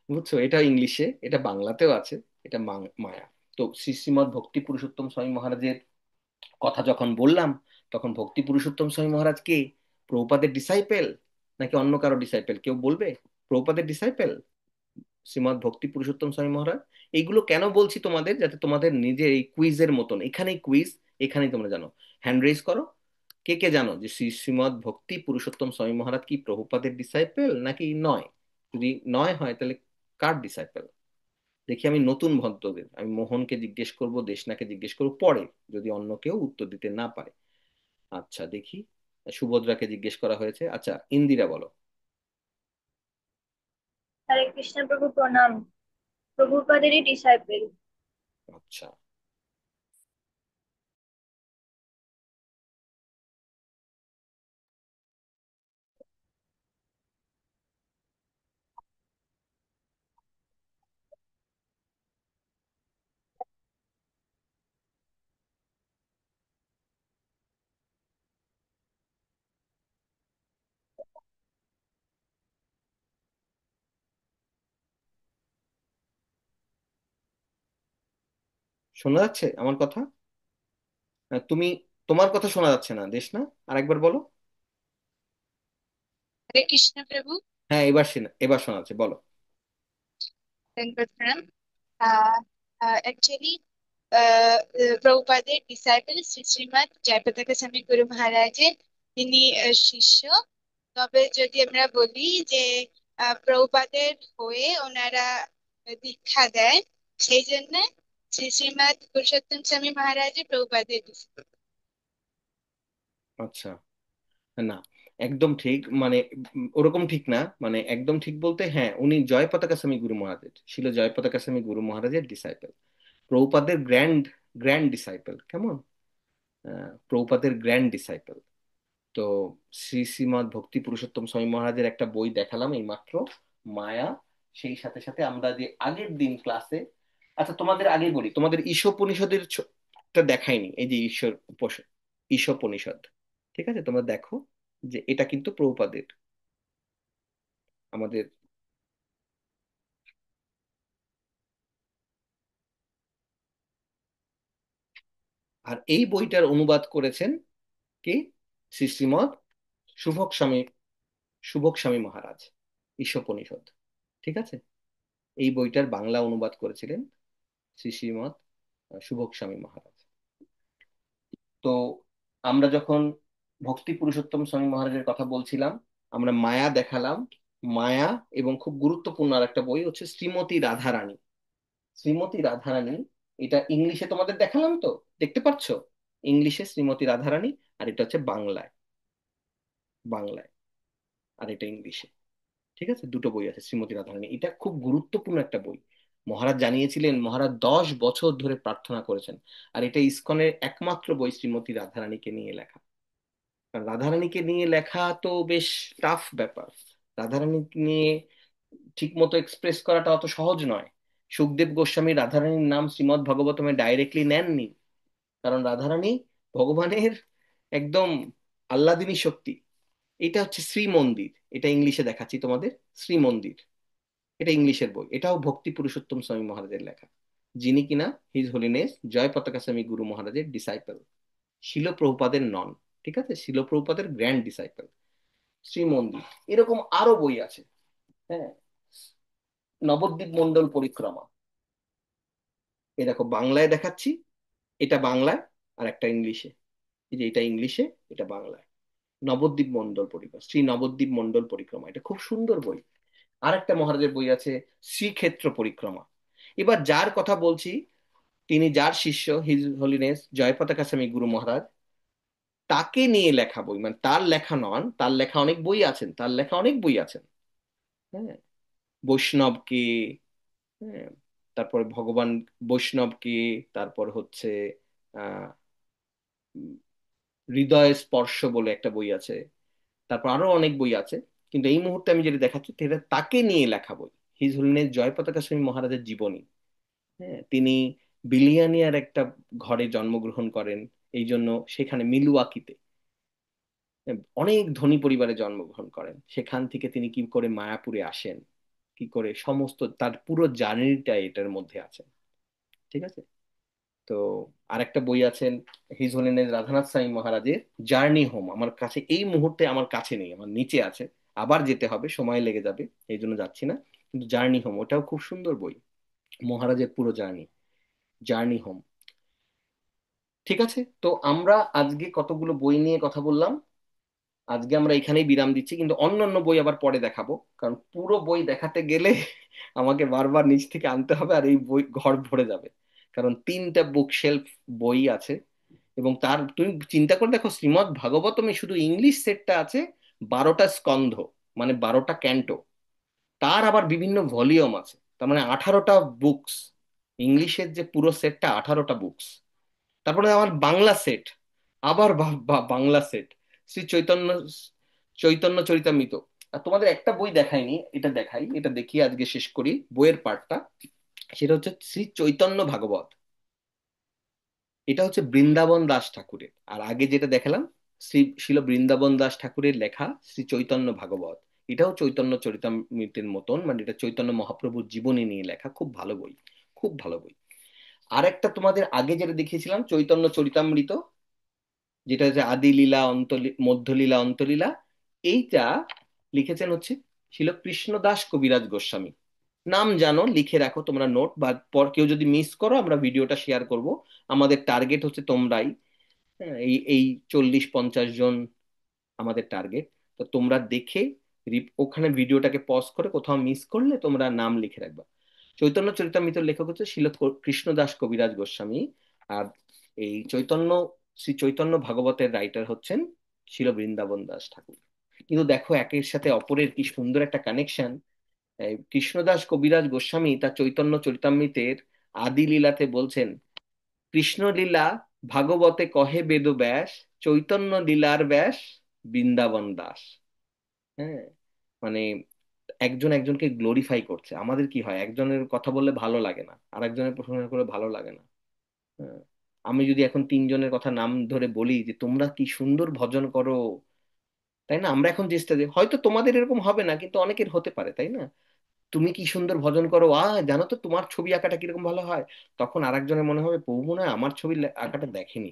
বুঝছো, এটা ইংলিশে, এটা বাংলাতেও আছে, এটা মায়া। তো শ্রীমৎ ভক্তি পুরুষোত্তম স্বামী মহারাজের কথা যখন বললাম, তখন ভক্তি পুরুষোত্তম স্বামী মহারাজ কে? প্রভুপাদের ডিসাইপেল নাকি অন্য কারো ডিসাইপেল, কেউ বলবে? প্রভুপাদের ডিসাইপেল শ্রীমৎ ভক্তি পুরুষোত্তম স্বামী মহারাজ। এইগুলো কেন বলছি তোমাদের, যাতে তোমাদের নিজের এই কুইজের মতন, এখানেই কুইজ, এখানেই তোমরা জানো। হ্যান্ড রেজ করো, কে কে জানো যে শ্রীমৎ ভক্তি পুরুষোত্তম স্বামী মহারাজ কি প্রভুপাদের ডিসাইপেল নাকি নয়? যদি নয় হয় তাহলে কার ডিসাইপেল? দেখি, আমি নতুন ভক্তদের, আমি মোহনকে জিজ্ঞেস করব, দেশনাকে জিজ্ঞেস করবো পরে, যদি অন্য কেউ উত্তর দিতে না পারে। আচ্ছা দেখি, সুভদ্রাকে জিজ্ঞেস করা হয়েছে। আচ্ছা, ইন্দিরা বলো।
হরে কৃষ্ণ প্রভু প্রণাম। প্রভুপাদেরই ডিসাইপেল।
আচ্ছা, শোনা যাচ্ছে আমার কথা? তুমি, তোমার কথা শোনা যাচ্ছে না দেশ না, আরেকবার বলো।
হরে কৃষ্ণ প্রভু।
হ্যাঁ, এবার শোনা যাচ্ছে, বলো।
ধন্যবাদ প্রণাম। অ্যাকচুয়ালি প্রভুপাদের ডিসাইপল শ্রী শ্রীমৎ জয়প্রতাকা স্বামী গুরু মহারাজের তিনি শিষ্য। তবে যদি আমরা বলি যে প্রভুপাদের হয়ে ওনারা দীক্ষা দেয়, সেই জন্য শ্রী শ্রীমৎ পুরুষোত্তম স্বামী মহারাজের প্রভুপাদের disciple।
আচ্ছা, না, একদম ঠিক, মানে ওরকম ঠিক না, মানে একদম ঠিক বলতে হ্যাঁ, উনি জয় পতাকা স্বামী গুরু মহারাজের ছিল, জয় পতাকা স্বামী গুরু মহারাজের ডিসাইপল, প্রভুপাদের গ্র্যান্ড গ্র্যান্ড ডিসাইপল, কেমন, প্রভুপাদের গ্র্যান্ড ডিসাইপল। তো শ্রী শ্রীমৎ ভক্তি পুরুষোত্তম স্বামী মহারাজের একটা বই দেখালাম এই মাত্র, মায়া। সেই সাথে সাথে আমরা যে আগের দিন ক্লাসে, আচ্ছা তোমাদের আগেই বলি, তোমাদের ঈশোপনিষদের টা দেখাইনি, এই যে ঈশোপনিষদ, ঠিক আছে, তোমরা দেখো যে এটা কিন্তু প্রভুপাদের, আমাদের। আর এই বইটার অনুবাদ করেছেন কে? শ্রী শ্রীমৎ শুভক স্বামী, শুভক স্বামী মহারাজ, ঈশোপনিষদ, ঠিক আছে। এই বইটার বাংলা অনুবাদ করেছিলেন শ্রী শ্রীমৎ শুভক স্বামী মহারাজ। তো আমরা যখন ভক্তি পুরুষোত্তম স্বামী মহারাজের কথা বলছিলাম, আমরা মায়া দেখালাম, মায়া, এবং খুব গুরুত্বপূর্ণ আর একটা বই হচ্ছে শ্রীমতী রাধারানী। শ্রীমতী রাধারানী, এটা ইংলিশে তোমাদের দেখালাম তো, দেখতে পাচ্ছো, ইংলিশে শ্রীমতী রাধারানী, আর এটা হচ্ছে বাংলায়, বাংলায়, আর এটা ইংলিশে, ঠিক আছে, দুটো বই আছে শ্রীমতী রাধারানী, এটা খুব গুরুত্বপূর্ণ একটা বই। মহারাজ জানিয়েছিলেন, মহারাজ 10 বছর ধরে প্রার্থনা করেছেন, আর এটা ইসকনের একমাত্র বই শ্রীমতী রাধারানীকে নিয়ে লেখা। কারণ রাধারানীকে নিয়ে লেখা তো বেশ টাফ ব্যাপার, রাধারানী নিয়ে ঠিক মতো এক্সপ্রেস করাটা অত সহজ নয়। সুখদেব গোস্বামী রাধারানীর নাম শ্রীমদ্ ভাগবতমে ডাইরেক্টলি নেননি, কারণ রাধারানী ভগবানের একদম আহ্লাদিনী শক্তি। এটা হচ্ছে শ্রী মন্দির, এটা ইংলিশে দেখাচ্ছি তোমাদের, শ্রী মন্দির, এটা ইংলিশের বই, এটাও ভক্তি পুরুষোত্তম স্বামী মহারাজের লেখা, যিনি কিনা হিজ হোলিনেস জয় পতাকা স্বামী গুরু মহারাজের ডিসাইপল, শিল প্রভুপাদের নন, ঠিক আছে, শিল প্রভুপাদের গ্র্যান্ড ডিসাইপল। শ্রীমন্দির, এরকম আরো বই আছে, হ্যাঁ, নবদ্বীপ মন্ডল পরিক্রমা, এ দেখো বাংলায় দেখাচ্ছি, এটা বাংলায়, আর একটা ইংলিশে, এই যে এটা ইংলিশে, এটা বাংলায়, নবদ্বীপ মন্ডল পরিক্রমা, শ্রী নবদ্বীপ মন্ডল পরিক্রমা, এটা খুব সুন্দর বই। আর একটা মহারাজের বই আছে শ্রীক্ষেত্র পরিক্রমা। এবার যার কথা বলছি, তিনি যার শিষ্য হিজ হোলিনেস জয় পতাকা স্বামী গুরু মহারাজ, তাকে নিয়ে লেখা বই, মানে তার লেখা নন, তার লেখা অনেক বই আছেন, তার লেখা অনেক বই আছেন, হ্যাঁ, বৈষ্ণবকে, হ্যাঁ, তারপরে ভগবান বৈষ্ণবকে, তারপর হচ্ছে আহ উম, হৃদয় স্পর্শ বলে একটা বই আছে, তারপর আরো অনেক বই আছে, কিন্তু এই মুহূর্তে আমি যেটা দেখাচ্ছি সেটা তাকে নিয়ে লেখা বই, হিজ হোলিনেস জয় পতাকা স্বামী মহারাজের জীবনী। হ্যাঁ, তিনি বিলিয়ানিয়ার একটা ঘরে জন্মগ্রহণ করেন, এই জন্য সেখানে মিলওয়াকিতে অনেক ধনী পরিবারে জন্মগ্রহণ করেন, সেখান থেকে তিনি কি করে মায়াপুরে আসেন, কি করে সমস্ত তার পুরো জার্নিটা এটার মধ্যে আছে, ঠিক আছে। তো আরেকটা বই আছেন হিজ হোলিনেস রাধানাথ সাই মহারাজের জার্নি হোম, আমার কাছে এই মুহূর্তে, আমার কাছে নেই, আমার নিচে আছে, আবার যেতে হবে, সময় লেগে যাবে, এই জন্য যাচ্ছি না, কিন্তু জার্নি হোম ওটাও খুব সুন্দর বই, মহারাজের পুরো জার্নি, জার্নি হোম। ঠিক আছে, তো আমরা আজকে কতগুলো বই নিয়ে কথা বললাম, আজকে আমরা এখানেই বিরাম দিচ্ছি, কিন্তু অন্যান্য বই আবার পরে দেখাবো, কারণ পুরো বই দেখাতে গেলে আমাকে বারবার নিচ থেকে আনতে হবে, আর এই বই ঘর ভরে যাবে, কারণ 3টা বুক শেলফ বই আছে, এবং তার তুমি চিন্তা করে দেখো, শ্রীমদ্ ভাগবতমে শুধু ইংলিশ সেটটা আছে 12টা স্কন্ধ, মানে 12টা ক্যান্টো, তার আবার বিভিন্ন ভলিউম আছে, তার মানে 18টা বুকস, ইংলিশের যে পুরো সেটটা 18টা বুকস, তারপরে আমার বাংলা সেট, আবার বাংলা সেট, শ্রী চৈতন্য, চৈতন্য চরিতামৃত। আর তোমাদের একটা বই দেখাইনি, এটা দেখাই, এটা দেখিয়ে আজকে শেষ করি বইয়ের পার্টটা, সেটা হচ্ছে শ্রী চৈতন্য ভাগবত, এটা হচ্ছে বৃন্দাবন দাস ঠাকুরের, আর আগে যেটা দেখালাম শ্রী শিল বৃন্দাবন দাস ঠাকুরের লেখা শ্রী চৈতন্য ভাগবত, এটাও চৈতন্য চরিতামৃতের মতন, মানে এটা চৈতন্য মহাপ্রভুর জীবনী নিয়ে লেখা, খুব ভালো বই, খুব ভালো বই। আরেকটা তোমাদের আগে যেটা দেখিয়েছিলাম চৈতন্য চরিতামৃত, যেটা হচ্ছে আদি লীলা মধ্যলীলা অন্তলীলা, এইটা লিখেছেন হচ্ছে ছিল কৃষ্ণদাস কবিরাজ গোস্বামী। নাম জানো, লিখে রাখো তোমরা নোট, বা পর কেউ যদি মিস করো আমরা ভিডিওটা শেয়ার করব। আমাদের টার্গেট হচ্ছে তোমরাই। হ্যাঁ, এই এই 40-50 জন আমাদের টার্গেট। তো তোমরা দেখে ওখানে ভিডিওটাকে পজ করে কোথাও মিস করলে তোমরা নাম লিখে রাখবা। চৈতন্য চরিতামৃতের লেখক হচ্ছে শিল কৃষ্ণদাস কবিরাজ গোস্বামী। আর এই শ্রী চৈতন্য ভাগবতের রাইটার হচ্ছেন শিল বৃন্দাবন দাস ঠাকুর। কিন্তু দেখো একের সাথে অপরের কি সুন্দর একটা কানেকশন। কৃষ্ণদাস কবিরাজ গোস্বামী তার চৈতন্য চরিতামৃতের আদি লীলাতে বলছেন, কৃষ্ণ লীলা ভাগবতে কহে বেদ ব্যাস, চৈতন্য লীলার ব্যাস বৃন্দাবন দাস। হ্যাঁ, মানে একজন একজনকে গ্লোরিফাই করছে। আমাদের কি হয়, একজনের কথা বললে ভালো লাগে না, আর একজনের প্রশংসা করে ভালো লাগে না। হ্যাঁ, আমি যদি এখন 3 জনের কথা নাম ধরে বলি যে তোমরা কি সুন্দর ভজন করো, তাই না? আমরা এখন চেষ্টা দিই, হয়তো তোমাদের এরকম হবে না কিন্তু অনেকের হতে পারে, তাই না? তুমি কি সুন্দর ভজন করো, জানো তো তোমার ছবি আঁকাটা কিরকম ভালো হয়। তখন আরেকজনের মনে হবে প্রভু মনে হয় আমার ছবি আঁকাটা দেখেনি।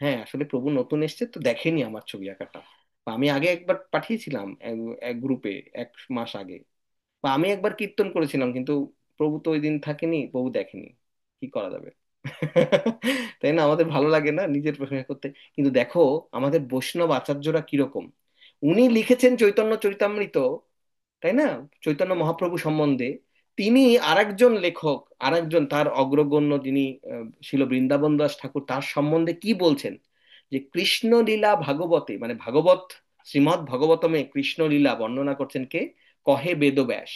হ্যাঁ, আসলে প্রভু নতুন এসছে তো দেখেনি আমার ছবি আঁকাটা। বা আমি আগে একবার পাঠিয়েছিলাম এক এক গ্রুপে, 1 মাস আগে। বা আমি একবার কীর্তন করেছিলাম কিন্তু প্রভু তো ওই দিন থাকেনি, প্রভু দেখেনি। কি করা যাবে? তাই না, আমাদের ভালো লাগে না নিজের প্রশংসা করতে। কিন্তু দেখো আমাদের বৈষ্ণব আচার্যরা কিরকম, উনি লিখেছেন চৈতন্য চরিতামৃত, তাই না, চৈতন্য মহাপ্রভু সম্বন্ধে। তিনি আরেকজন লেখক, আরেকজন তার অগ্রগণ্য যিনি ছিল বৃন্দাবন দাস ঠাকুর, তার সম্বন্ধে কি বলছেন, যে কৃষ্ণ লীলা ভাগবতে, মানে ভাগবত শ্রীমৎ ভাগবতমে কৃষ্ণ লীলা বর্ণনা করছেন কে? কহে বেদব্যাস।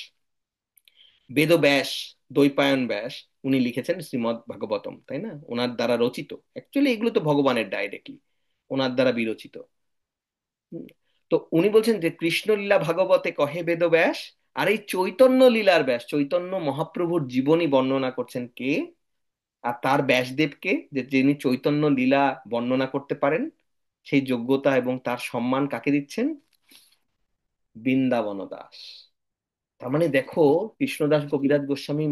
বেদব্যাস, দ্বৈপায়ন ব্যাস, উনি লিখেছেন শ্রীমদ্ ভাগবতম, তাই না, ওনার দ্বারা রচিত। অ্যাকচুয়ালি এগুলো তো ভগবানের ডাইরেক্টলি ওনার দ্বারা বিরচিত। হুম। তো উনি বলছেন যে কৃষ্ণলীলা ভাগবতে কহে বেদ ব্যাস, আর এই চৈতন্য লীলার ব্যাস, চৈতন্য মহাপ্রভুর জীবনী বর্ণনা করছেন কে? আর তার ব্যাসদেবকে, যে যিনি চৈতন্য লীলা বর্ণনা করতে পারেন, সেই যোগ্যতা এবং তার সম্মান কাকে দিচ্ছেন? বৃন্দাবন দাস। তার মানে দেখো কৃষ্ণদাস কবিরাজ গোস্বামী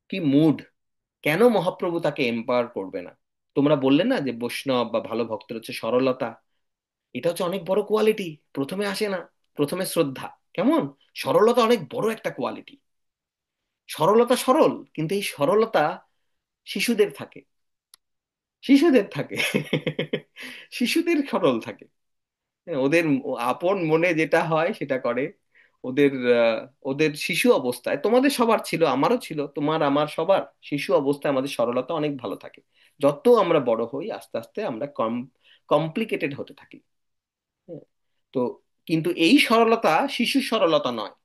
কি মুড, কেন মহাপ্রভু তাকে এম্পাওয়ার করবে না? তোমরা বললে না যে বৈষ্ণব বা ভালো ভক্তের হচ্ছে সরলতা, এটা হচ্ছে অনেক বড় কোয়ালিটি। প্রথমে আসে না, প্রথমে শ্রদ্ধা। কেমন? সরলতা অনেক বড় একটা কোয়ালিটি। সরলতা সরল, কিন্তু এই সরলতা শিশুদের থাকে, শিশুদের থাকে। শিশুদের সরল থাকে। হ্যাঁ, ওদের আপন মনে যেটা হয় সেটা করে। ওদের ওদের শিশু অবস্থায়, তোমাদের সবার ছিল, আমারও ছিল, তোমার আমার সবার শিশু অবস্থায় আমাদের সরলতা অনেক ভালো থাকে। যত আমরা বড় হই আস্তে আস্তে আমরা কমপ্লিকেটেড হতে থাকি। হ্যাঁ, তো কিন্তু এই সরলতা শিশু সরলতা নয়।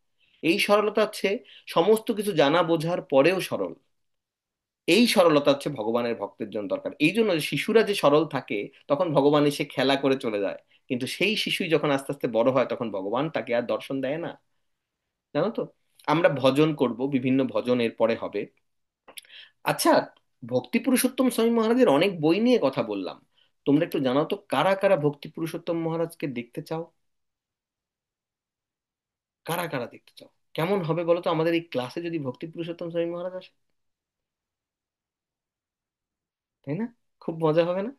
এই সরলতা হচ্ছে সমস্ত কিছু জানা বোঝার পরেও সরল। এই সরলতা হচ্ছে ভগবানের ভক্তের জন্য দরকার। এই জন্য যে শিশুরা যে সরল থাকে, তখন ভগবান এসে খেলা করে চলে যায়। কিন্তু সেই শিশুই যখন আস্তে আস্তে বড় হয় তখন ভগবান তাকে আর দর্শন দেয় না। জানো তো, আমরা ভজন করব, বিভিন্ন ভজন এরপরে হবে। আচ্ছা, ভক্তি পুরুষোত্তম স্বামী মহারাজের অনেক বই নিয়ে কথা বললাম। তোমরা একটু জানাও তো কারা কারা ভক্তি পুরুষোত্তম মহারাজকে দেখতে চাও? কারা কারা দেখতে চাও? কেমন হবে বলো তো আমাদের এই ক্লাসে যদি ভক্তি পুরুষোত্তম স্বামী মহারাজ আসে, তাই না? খুব মজা হবে না?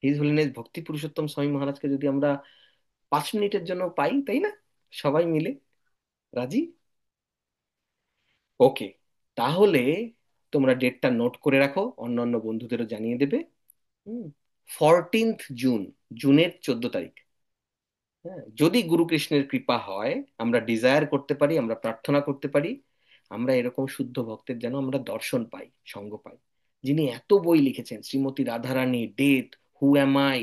হিজ হোলিনেস ভক্তি পুরুষোত্তম স্বামী মহারাজকে যদি আমরা 5 মিনিটের জন্য পাই, তাই না, সবাই মিলে। রাজি? ওকে, তাহলে তোমরা ডেটটা নোট করে রাখো, অন্য অন্য বন্ধুদেরও জানিয়ে দেবে। হুম, 14th জুন, জুনের 14 তারিখ। হ্যাঁ, যদি গুরু কৃষ্ণের কৃপা হয়, আমরা ডিজায়ার করতে পারি, আমরা প্রার্থনা করতে পারি, আমরা এরকম শুদ্ধ ভক্তের যেন আমরা দর্শন পাই, সঙ্গ পাই, যিনি এত বই লিখেছেন, Shrimati Radharani, death, who am I,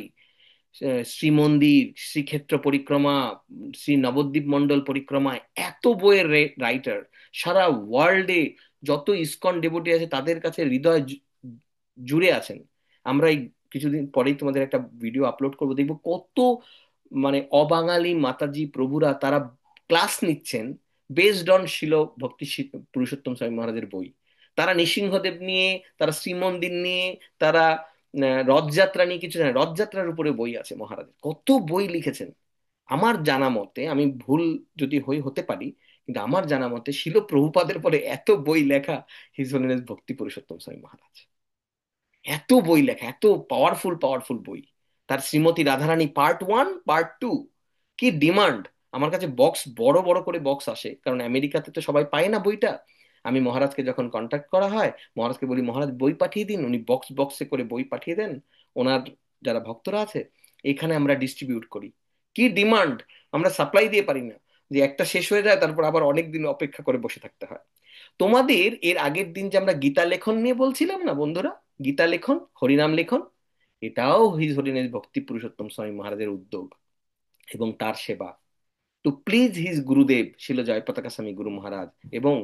Shrimandir, Shrikshetra Parikrama, Shri Nabadwip Mondal পরিক্রমা, এত বইয়ের রাইটার। সারা ওয়ার্ল্ডে যত ইসকন ডেভোটি আছে তাদের কাছে হৃদয় জুড়ে আছেন। আমরা এই কিছুদিন পরেই তোমাদের একটা ভিডিও আপলোড করবো, দেখবো কত মানে অবাঙালি মাতাজি প্রভুরা তারা ক্লাস নিচ্ছেন বেসড অন শিল ভক্তি পুরুষোত্তম স্বামী মহারাজের বই। তারা নৃসিংহদেব নিয়ে, তারা শ্রীমন্দির নিয়ে, তারা রথযাত্রা নিয়ে কিছু জানে, রথযাত্রার উপরে বই আছে মহারাজের, কত বই লিখেছেন। আমার জানা মতে, আমি ভুল যদি হতে পারি, কিন্তু আমার জানা মতে শিল প্রভুপাদের পরে এত বই লেখা হিজ হোলিনেস ভক্তি পুরুষোত্তম স্বামী মহারাজ, এত বই লেখা, এত পাওয়ারফুল পাওয়ারফুল বই। তার শ্রীমতী রাধারানী পার্ট 1 পার্ট 2, কি ডিমান্ড! আমার কাছে বক্স বড় বড় করে বক্স আসে, কারণ আমেরিকাতে তো সবাই পায় না বইটা। আমি মহারাজকে যখন কন্ট্যাক্ট করা হয়, মহারাজকে বলি মহারাজ বই পাঠিয়ে দিন, উনি বক্স বক্সে করে বই পাঠিয়ে দেন ওনার যারা ভক্তরা আছে, এখানে আমরা ডিস্ট্রিবিউট করি। কি ডিমান্ড! আমরা সাপ্লাই দিয়ে পারি না, যে একটা শেষ হয়ে যায় তারপর আবার অনেক দিন অপেক্ষা করে বসে থাকতে হয়। তোমাদের এর আগের দিন যে আমরা গীতা লেখন নিয়ে বলছিলাম না বন্ধুরা, গীতা লেখন, হরিনাম লেখন, এটাও হিজ হরিণের ভক্তি পুরুষোত্তম স্বামী মহারাজের উদ্যোগ এবং তার সেবা। টু প্লিজ হিজ গুরুদেব শিল জয়পতাকা স্বামী গুরু মহারাজ এবং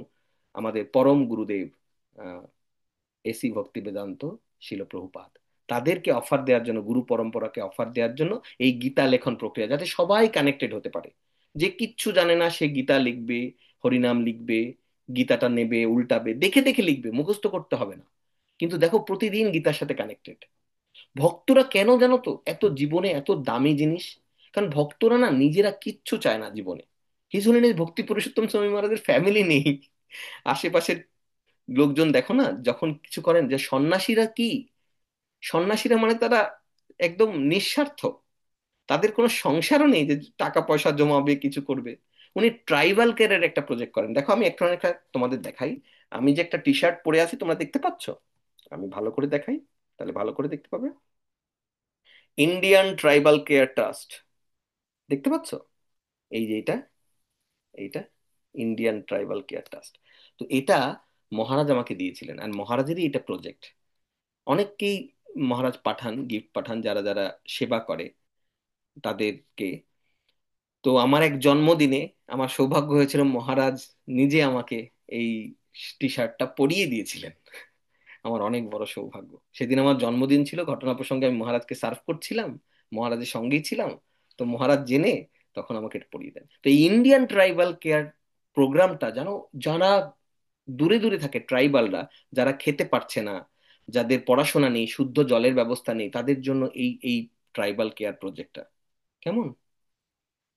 আমাদের পরম গুরুদেব এসি ভক্তি বেদান্ত শিল প্রভুপাদ, তাদেরকে অফার দেওয়ার জন্য, গুরু পরম্পরাকে অফার দেওয়ার জন্য এই গীতা লেখন প্রক্রিয়া, যাতে সবাই কানেক্টেড হতে পারে। যে কিচ্ছু জানে না সে গীতা লিখবে, হরিনাম লিখবে, গীতাটা নেবে উল্টাবে, দেখে দেখে লিখবে, মুখস্থ করতে হবে না, কিন্তু দেখো প্রতিদিন গীতার সাথে কানেক্টেড। ভক্তরা কেন জানো তো এত জীবনে এত দামি জিনিস, কারণ ভক্তরা না নিজেরা কিচ্ছু চায় না জীবনে। হিজুলিনের ভক্তি পুরুষোত্তম স্বামী মহারাজের ফ্যামিলি নেই, আশেপাশের লোকজন দেখো না যখন কিছু করেন, যে সন্ন্যাসীরা কি, সন্ন্যাসীরা মানে তারা একদম নিঃস্বার্থ, তাদের কোনো সংসারও নেই যে টাকা পয়সা জমাবে কিছু করবে। উনি ট্রাইবাল কেয়ারের একটা প্রজেক্ট করেন, দেখো আমি একটা একটা তোমাদের দেখাই। আমি যে একটা টি শার্ট পরে আছি তোমরা দেখতে পাচ্ছ, আমি ভালো করে দেখাই, তাহলে ভালো করে দেখতে পাবে। ইন্ডিয়ান ট্রাইবাল কেয়ার ট্রাস্ট, দেখতে পাচ্ছ? এই যে এটা, এইটা ইন্ডিয়ান ট্রাইবাল কেয়ার ট্রাস্ট। তো এটা মহারাজ আমাকে দিয়েছিলেন, আর মহারাজেরই এটা প্রজেক্ট। অনেককেই মহারাজ পাঠান, গিফট পাঠান যারা যারা সেবা করে তাদেরকে। তো আমার এক জন্মদিনে আমার সৌভাগ্য হয়েছিল মহারাজ নিজে আমাকে এই টি শার্টটা পরিয়ে দিয়েছিলেন। আমার অনেক বড় সৌভাগ্য। সেদিন আমার জন্মদিন ছিল, ঘটনা প্রসঙ্গে আমি মহারাজকে সার্ভ করছিলাম, মহারাজের সঙ্গেই ছিলাম। তো মহারাজ জেনে তখন আমাকে এটা পরিয়ে দেন। তো এই ইন্ডিয়ান ট্রাইবাল কেয়ার প্রোগ্রামটা জানো, যারা দূরে দূরে থাকে ট্রাইবালরা, যারা খেতে পারছে না, যাদের পড়াশোনা নেই, শুদ্ধ জলের ব্যবস্থা নেই, তাদের জন্য এই এই ট্রাইবাল কেয়ার প্রজেক্টটা কেমন,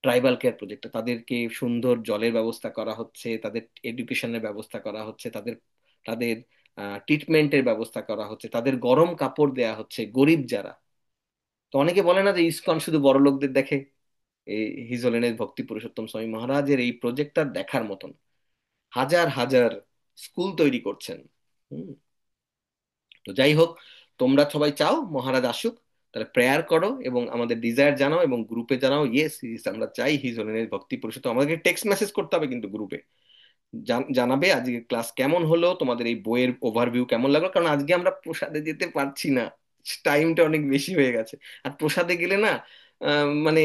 ট্রাইবাল কেয়ার প্রজেক্টটা তাদেরকে সুন্দর জলের ব্যবস্থা করা হচ্ছে, তাদের এডুকেশনের ব্যবস্থা করা হচ্ছে, তাদের তাদের ট্রিটমেন্টের ব্যবস্থা করা হচ্ছে, তাদের গরম কাপড় দেয়া হচ্ছে, গরিব যারা। তো অনেকে বলে না যে ইসকন শুধু বড় লোকদের দেখে, এই হিজ হোলিনেস ভক্তি পুরুষোত্তম স্বামী মহারাজের এই প্রজেক্টটা দেখার মতন। হাজার হাজার স্কুল তৈরি করছেন। হুম। তো যাই হোক, তোমরা সবাই চাও মহারাজ আসুক, তাহলে প্রেয়ার করো এবং আমাদের ডিজায়ার জানাও এবং গ্রুপে জানাও, ইয়েস আমরা চাই হিজ হোলিনেস ভক্তি পুরুষোত্তম। আমাদেরকে টেক্সট মেসেজ করতে হবে কিন্তু গ্রুপে, জানাবে আজকে ক্লাস কেমন হলো, তোমাদের এই বইয়ের ওভারভিউ কেমন লাগলো, কারণ আজকে আমরা প্রসাদে যেতে পারছি না, টাইমটা অনেক বেশি হয়ে গেছে। আর প্রসাদে গেলে না মানে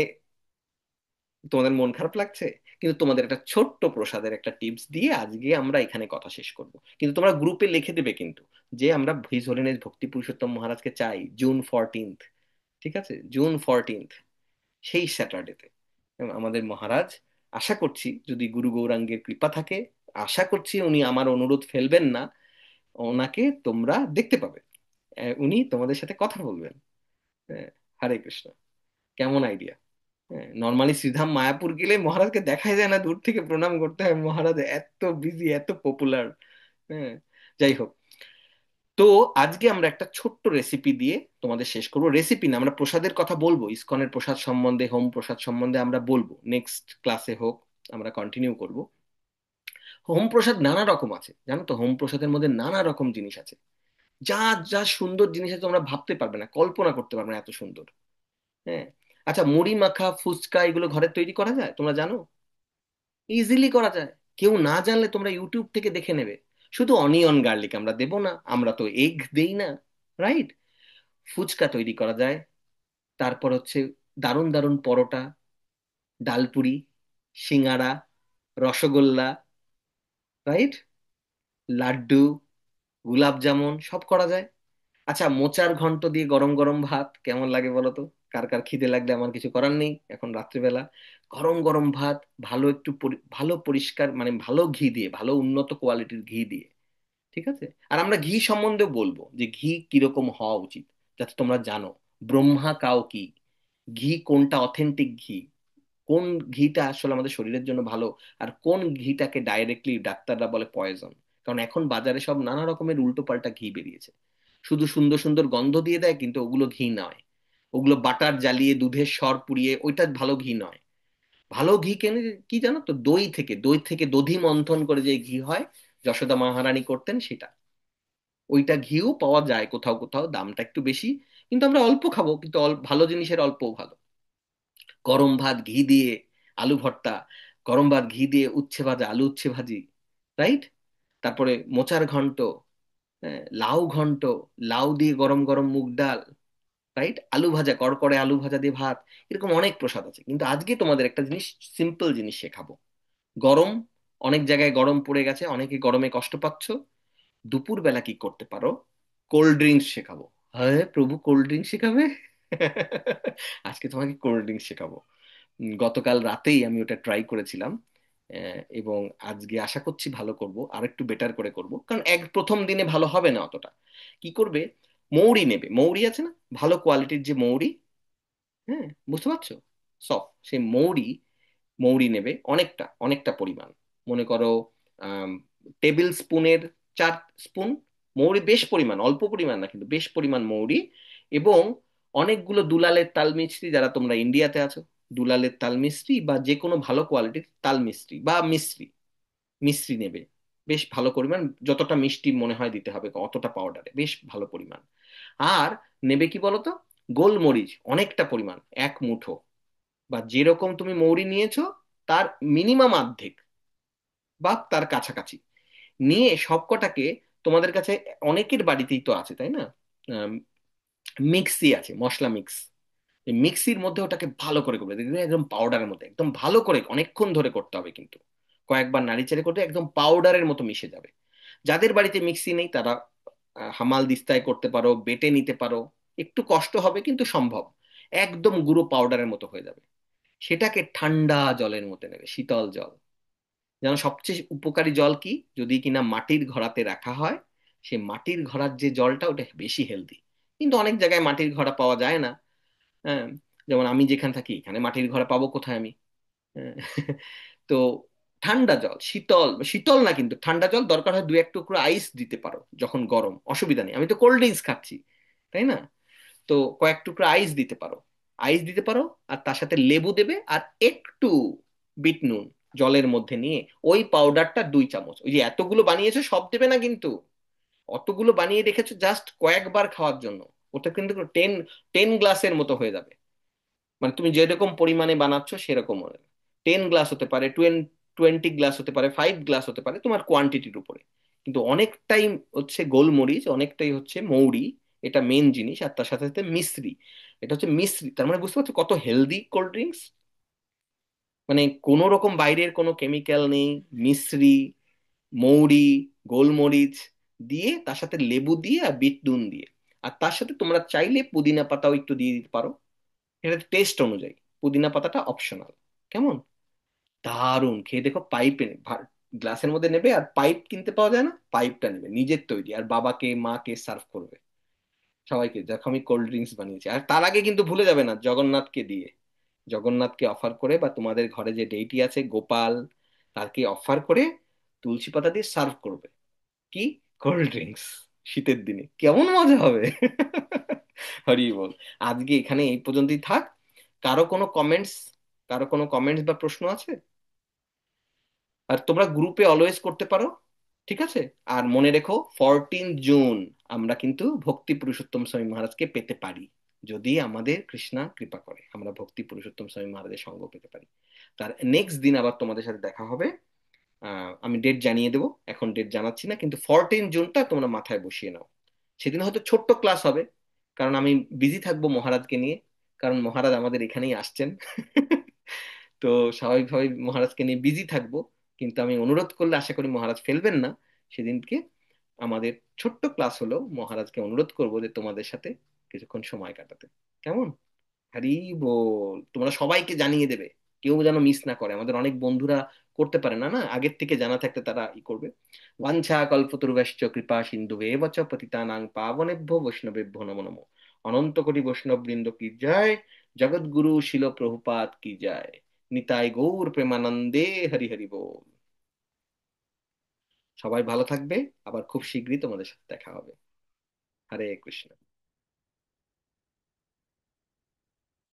তোমাদের মন খারাপ লাগছে, কিন্তু তোমাদের একটা ছোট্ট প্রসাদের একটা টিপস দিয়ে আজকে আমরা এখানে কথা শেষ করব। কিন্তু তোমরা গ্রুপে লিখে দেবে কিন্তু, যে আমরা হিজ হোলিনেস ভক্তি পুরুষোত্তম মহারাজকে চাই জুন 14। ঠিক আছে, জুন 14 সেই স্যাটারডেতে আমাদের মহারাজ, আশা করছি যদি গুরু গৌরাঙ্গের কৃপা থাকে, আশা করছি উনি আমার অনুরোধ ফেলবেন না, ওনাকে তোমরা দেখতে পাবে, উনি তোমাদের সাথে কথা বলবেন। হ্যাঁ, হরে কৃষ্ণ। কেমন আইডিয়া! নর্মালি শ্রীধাম মায়াপুর গেলে মহারাজকে দেখাই যায় না, দূর থেকে প্রণাম করতে হয়, মহারাজ এত বিজি এত পপুলার। হ্যাঁ, যাই হোক। তো আজকে আমরা একটা ছোট্ট রেসিপি দিয়ে তোমাদের শেষ করবো, রেসিপি না, আমরা প্রসাদের কথা বলবো, ইসকনের প্রসাদ সম্বন্ধে, হোম প্রসাদ সম্বন্ধে আমরা বলবো, নেক্সট ক্লাসে হোক আমরা কন্টিনিউ করব। হোম প্রসাদ নানা রকম আছে জানো তো, হোম প্রসাদের মধ্যে নানা রকম জিনিস আছে, যা যা সুন্দর জিনিস আছে তোমরা ভাবতে পারবে না, কল্পনা করতে পারবে না, এত সুন্দর। হ্যাঁ। আচ্ছা, মুড়ি মাখা ফুচকা এগুলো ঘরে তৈরি করা যায় তোমরা জানো? ইজিলি করা যায়। কেউ না জানলে তোমরা ইউটিউব থেকে দেখে নেবে। শুধু অনিয়ন গার্লিক আমরা দেবো না, আমরা তো এগ দেই না, রাইট? ফুচকা তৈরি করা যায়। তারপর হচ্ছে দারুণ দারুণ পরোটা, ডালপুরি, সিঙ্গারা, রসগোল্লা, রাইট, লাড্ডু, গুলাব জামুন সব করা যায়। আচ্ছা, মোচার ঘন্ট দিয়ে গরম গরম ভাত কেমন লাগে বলো তো? কার কার খিদে লাগলে, আমার কিছু করার নেই, এখন রাত্রিবেলা গরম গরম ভাত, ভালো একটু ভালো পরিষ্কার মানে ভালো ঘি দিয়ে, ভালো উন্নত কোয়ালিটির ঘি দিয়ে। ঠিক আছে, আর আমরা ঘি সম্বন্ধেও বলবো যে ঘি কিরকম হওয়া উচিত, যাতে তোমরা জানো ব্রহ্মা কাও কি, ঘি কোনটা অথেন্টিক ঘি। কোন ঘিটা আসলে আমাদের শরীরের জন্য ভালো, আর কোন ঘিটাকে ডাইরেক্টলি ডাক্তাররা বলে পয়জন। কারণ এখন বাজারে সব নানা রকমের উল্টো পাল্টা ঘি বেরিয়েছে, শুধু সুন্দর সুন্দর গন্ধ দিয়ে দেয়, কিন্তু ওগুলো ঘি নয়। ওগুলো বাটার জ্বালিয়ে দুধের সর পুড়িয়ে, ওইটা ভালো ঘি নয়। ভালো ঘি কেনে কি জানো তো, দই থেকে দধি মন্থন করে যে ঘি হয়, যশোদা মহারানী করতেন সেটা। ওইটা ঘিও পাওয়া যায় কোথাও কোথাও, দামটা একটু বেশি, কিন্তু আমরা অল্প খাবো, কিন্তু ভালো জিনিসের অল্প ভালো। গরম ভাত ঘি দিয়ে আলু ভর্তা, গরম ভাত ঘি দিয়ে উচ্ছে ভাজা, আলু উচ্ছে ভাজি, রাইট? তারপরে মোচার ঘন্ট, লাউ ঘন্ট, লাউ দিয়ে গরম গরম মুগ ডাল, রাইট? আলু ভাজা, কড়কড়ে আলু ভাজা দিয়ে ভাত। এরকম অনেক প্রসাদ আছে, কিন্তু আজকে তোমাদের একটা জিনিস, সিম্পল জিনিস শেখাবো। গরম, অনেক জায়গায় গরম পড়ে গেছে, অনেকে গরমে কষ্ট পাচ্ছ। দুপুর বেলা কি করতে পারো? কোল্ড ড্রিঙ্কস শেখাবো। হ্যাঁ প্রভু, কোল্ড ড্রিঙ্কস শেখাবে? আজকে তোমাকে কোল্ড ড্রিঙ্কস শেখাবো। গতকাল রাতেই আমি ওটা ট্রাই করেছিলাম, এবং আজকে আশা করছি ভালো করব, আর একটু বেটার করে করব, কারণ প্রথম দিনে ভালো হবে না অতটা। কি করবে? মৌরি নেবে, মৌরি আছে না, ভালো কোয়ালিটির যে মৌরি, হ্যাঁ, বুঝতে পারছো? সফট সেই মৌরি, মৌরি নেবে অনেকটা, অনেকটা পরিমাণ, মনে করো টেবিল স্পুনের 4 স্পুন মৌরি, বেশ পরিমাণ, অল্প পরিমাণ না কিন্তু বেশ পরিমাণ মৌরি। এবং অনেকগুলো দুলালের তাল মিছরি, যারা তোমরা ইন্ডিয়াতে আছো, দুলালের তাল মিছরি বা যে কোনো ভালো কোয়ালিটির তাল মিছরি বা মিশ্রি, মিশ্রি নেবে বেশ ভালো পরিমাণ, যতটা মিষ্টি মনে হয় দিতে হবে অতটা পাউডারে বেশ ভালো পরিমাণ। আর নেবে কি বলতো, গোলমরিচ অনেকটা পরিমাণ, 1 মুঠো, বা যেরকম তুমি মৌরি নিয়েছো তার মিনিমাম অর্ধেক বা তার কাছাকাছি নিয়ে সবকটাকে, তোমাদের কাছে অনেকের বাড়িতেই তো আছে তাই না, মিক্সি আছে, মশলা মিক্স, এই মিক্সির মধ্যে ওটাকে ভালো করে করবে, দেখবে একদম পাউডারের মধ্যে, একদম ভালো করে অনেকক্ষণ ধরে করতে হবে কিন্তু, কয়েকবার নাড়িচাড়ি করতে একদম পাউডারের মতো মিশে যাবে। যাদের বাড়িতে মিক্সি নেই তারা হামাল দিস্তায় করতে পারো, বেটে নিতে পারো, একটু কষ্ট হবে কিন্তু সম্ভব। একদম গুঁড়ো পাউডারের মতো হয়ে যাবে। সেটাকে ঠান্ডা জলের মধ্যে নেবে, শীতল জল। যেন সবচেয়ে উপকারী জল কি, যদি কিনা মাটির ঘড়াতে রাখা হয়, সে মাটির ঘড়ার যে জলটা ওটা বেশি হেলদি। কিন্তু অনেক জায়গায় মাটির ঘড়া পাওয়া যায় না। হ্যাঁ, যেমন আমি যেখানে থাকি এখানে মাটির ঘড়া পাবো কোথায় আমি? হ্যাঁ, তো ঠান্ডা জল, শীতল শীতল না কিন্তু ঠান্ডা জল, দরকার হয় 2-1 টুকরো আইস দিতে পারো যখন গরম, অসুবিধা নেই, আমি তো কোল্ড ড্রিঙ্কস খাচ্ছি, তাই না? তো কয়েক টুকরো আইস দিতে পারো, আইস দিতে পারো, আর তার সাথে লেবু দেবে, আর একটু বিট নুন জলের মধ্যে নিয়ে, ওই পাউডারটা 2 চামচ, ওই যে এতগুলো বানিয়েছো সব দেবে না কিন্তু, অতগুলো বানিয়ে রেখেছো জাস্ট কয়েকবার খাওয়ার জন্য, ওটা কিন্তু 10 10 গ্লাসের মতো হয়ে যাবে। মানে তুমি যেরকম পরিমাণে বানাচ্ছ সেরকম হবে। 10 গ্লাস হতে পারে, 20 গ্লাস হতে পারে, 5 গ্লাস হতে পারে, তোমার কোয়ান্টিটির উপরে। কিন্তু অনেকটাই হচ্ছে গোলমরিচ, অনেকটাই হচ্ছে মৌরি, এটা মেন জিনিস, আর তার সাথে সাথে মিশ্রি। এটা হচ্ছে মিশ্রি, তার মানে বুঝতে পারছো কত হেলদি কোল্ড ড্রিঙ্কস। মানে কোনো রকম বাইরের কোনো কেমিক্যাল নেই, মিশ্রি, মৌরি, গোলমরিচ দিয়ে, তার সাথে লেবু দিয়ে আর বিট নুন দিয়ে, আর তার সাথে তোমরা চাইলে পুদিনা পাতাও একটু দিয়ে দিতে পারো, এটা টেস্ট অনুযায়ী। পুদিনা পাতাটা অপশনাল। কেমন? দারুণ, খেয়ে দেখো। পাইপে গ্লাসের মধ্যে নেবে, আর পাইপ কিনতে পাওয়া যায় না, পাইপটা নেবে নিজের তৈরি, আর বাবাকে মাকে সার্ভ করবে সবাইকে, দেখো আমি কোল্ড ড্রিঙ্কস বানিয়েছি। আর তার আগে কিন্তু ভুলে যাবে না জগন্নাথকে দিয়ে, জগন্নাথকে অফার করে, বা তোমাদের ঘরে যে ডেইটি আছে গোপাল, তাকে অফার করে তুলসী পাতা দিয়ে সার্ভ করবে কি, কোল্ড ড্রিঙ্কস। শীতের দিনে কেমন মজা হবে! হরি বল। আজকে এখানে এই পর্যন্তই থাক। কারো কোনো কমেন্টস, কারো কোনো কমেন্টস বা প্রশ্ন আছে? আর তোমরা গ্রুপে অলওয়েজ করতে পারো, ঠিক আছে? আর মনে রেখো 14 জুন আমরা কিন্তু ভক্তি পুরুষোত্তম স্বামী মহারাজকে পেতে পারি, যদি আমাদের কৃষ্ণা কৃপা করে আমরা ভক্তি পুরুষোত্তম স্বামী মহারাজের সঙ্গ পেতে পারি। তার নেক্সট দিন আবার তোমাদের সাথে দেখা হবে। আমি ডেট জানিয়ে দেবো, এখন ডেট জানাচ্ছি না, কিন্তু 14 জুনটা তোমরা মাথায় বসিয়ে নাও। সেদিন হয়তো ছোট্ট ক্লাস হবে, কারণ আমি বিজি থাকবো মহারাজকে নিয়ে, কারণ মহারাজ আমাদের এখানেই আসছেন। তো স্বাভাবিকভাবে মহারাজকে নিয়ে বিজি থাকবো, কিন্তু আমি অনুরোধ করলে আশা করি মহারাজ ফেলবেন না। সেদিনকে আমাদের ছোট্ট ক্লাস হলো, মহারাজকে অনুরোধ করবো যে তোমাদের সাথে কিছুক্ষণ সময় কাটাতে। কেমন? হরি বল। তোমরা সবাইকে জানিয়ে দেবে, কেউ যেন মিস না করে, আমাদের অনেক বন্ধুরা করতে পারে না, না আগের থেকে জানা থাকতে তারা করবে। বাঞ্ছা কল্পতরুভ্যশ্চ কৃপা সিন্ধুবে চ পতিতানাং পাবনেভ্যো বৈষ্ণবেভ্যো নমো নমো। অনন্ত কোটি বৈষ্ণব বৃন্দ কি জয়। জগৎগুরু শিল প্রভুপাদ কি জয়। নিতাই গৌর প্রেমানন্দে। হরি হরি বল। সবাই ভালো থাকবে। আবার খুব শীঘ্রই তোমাদের সাথে দেখা হবে। হরে কৃষ্ণ।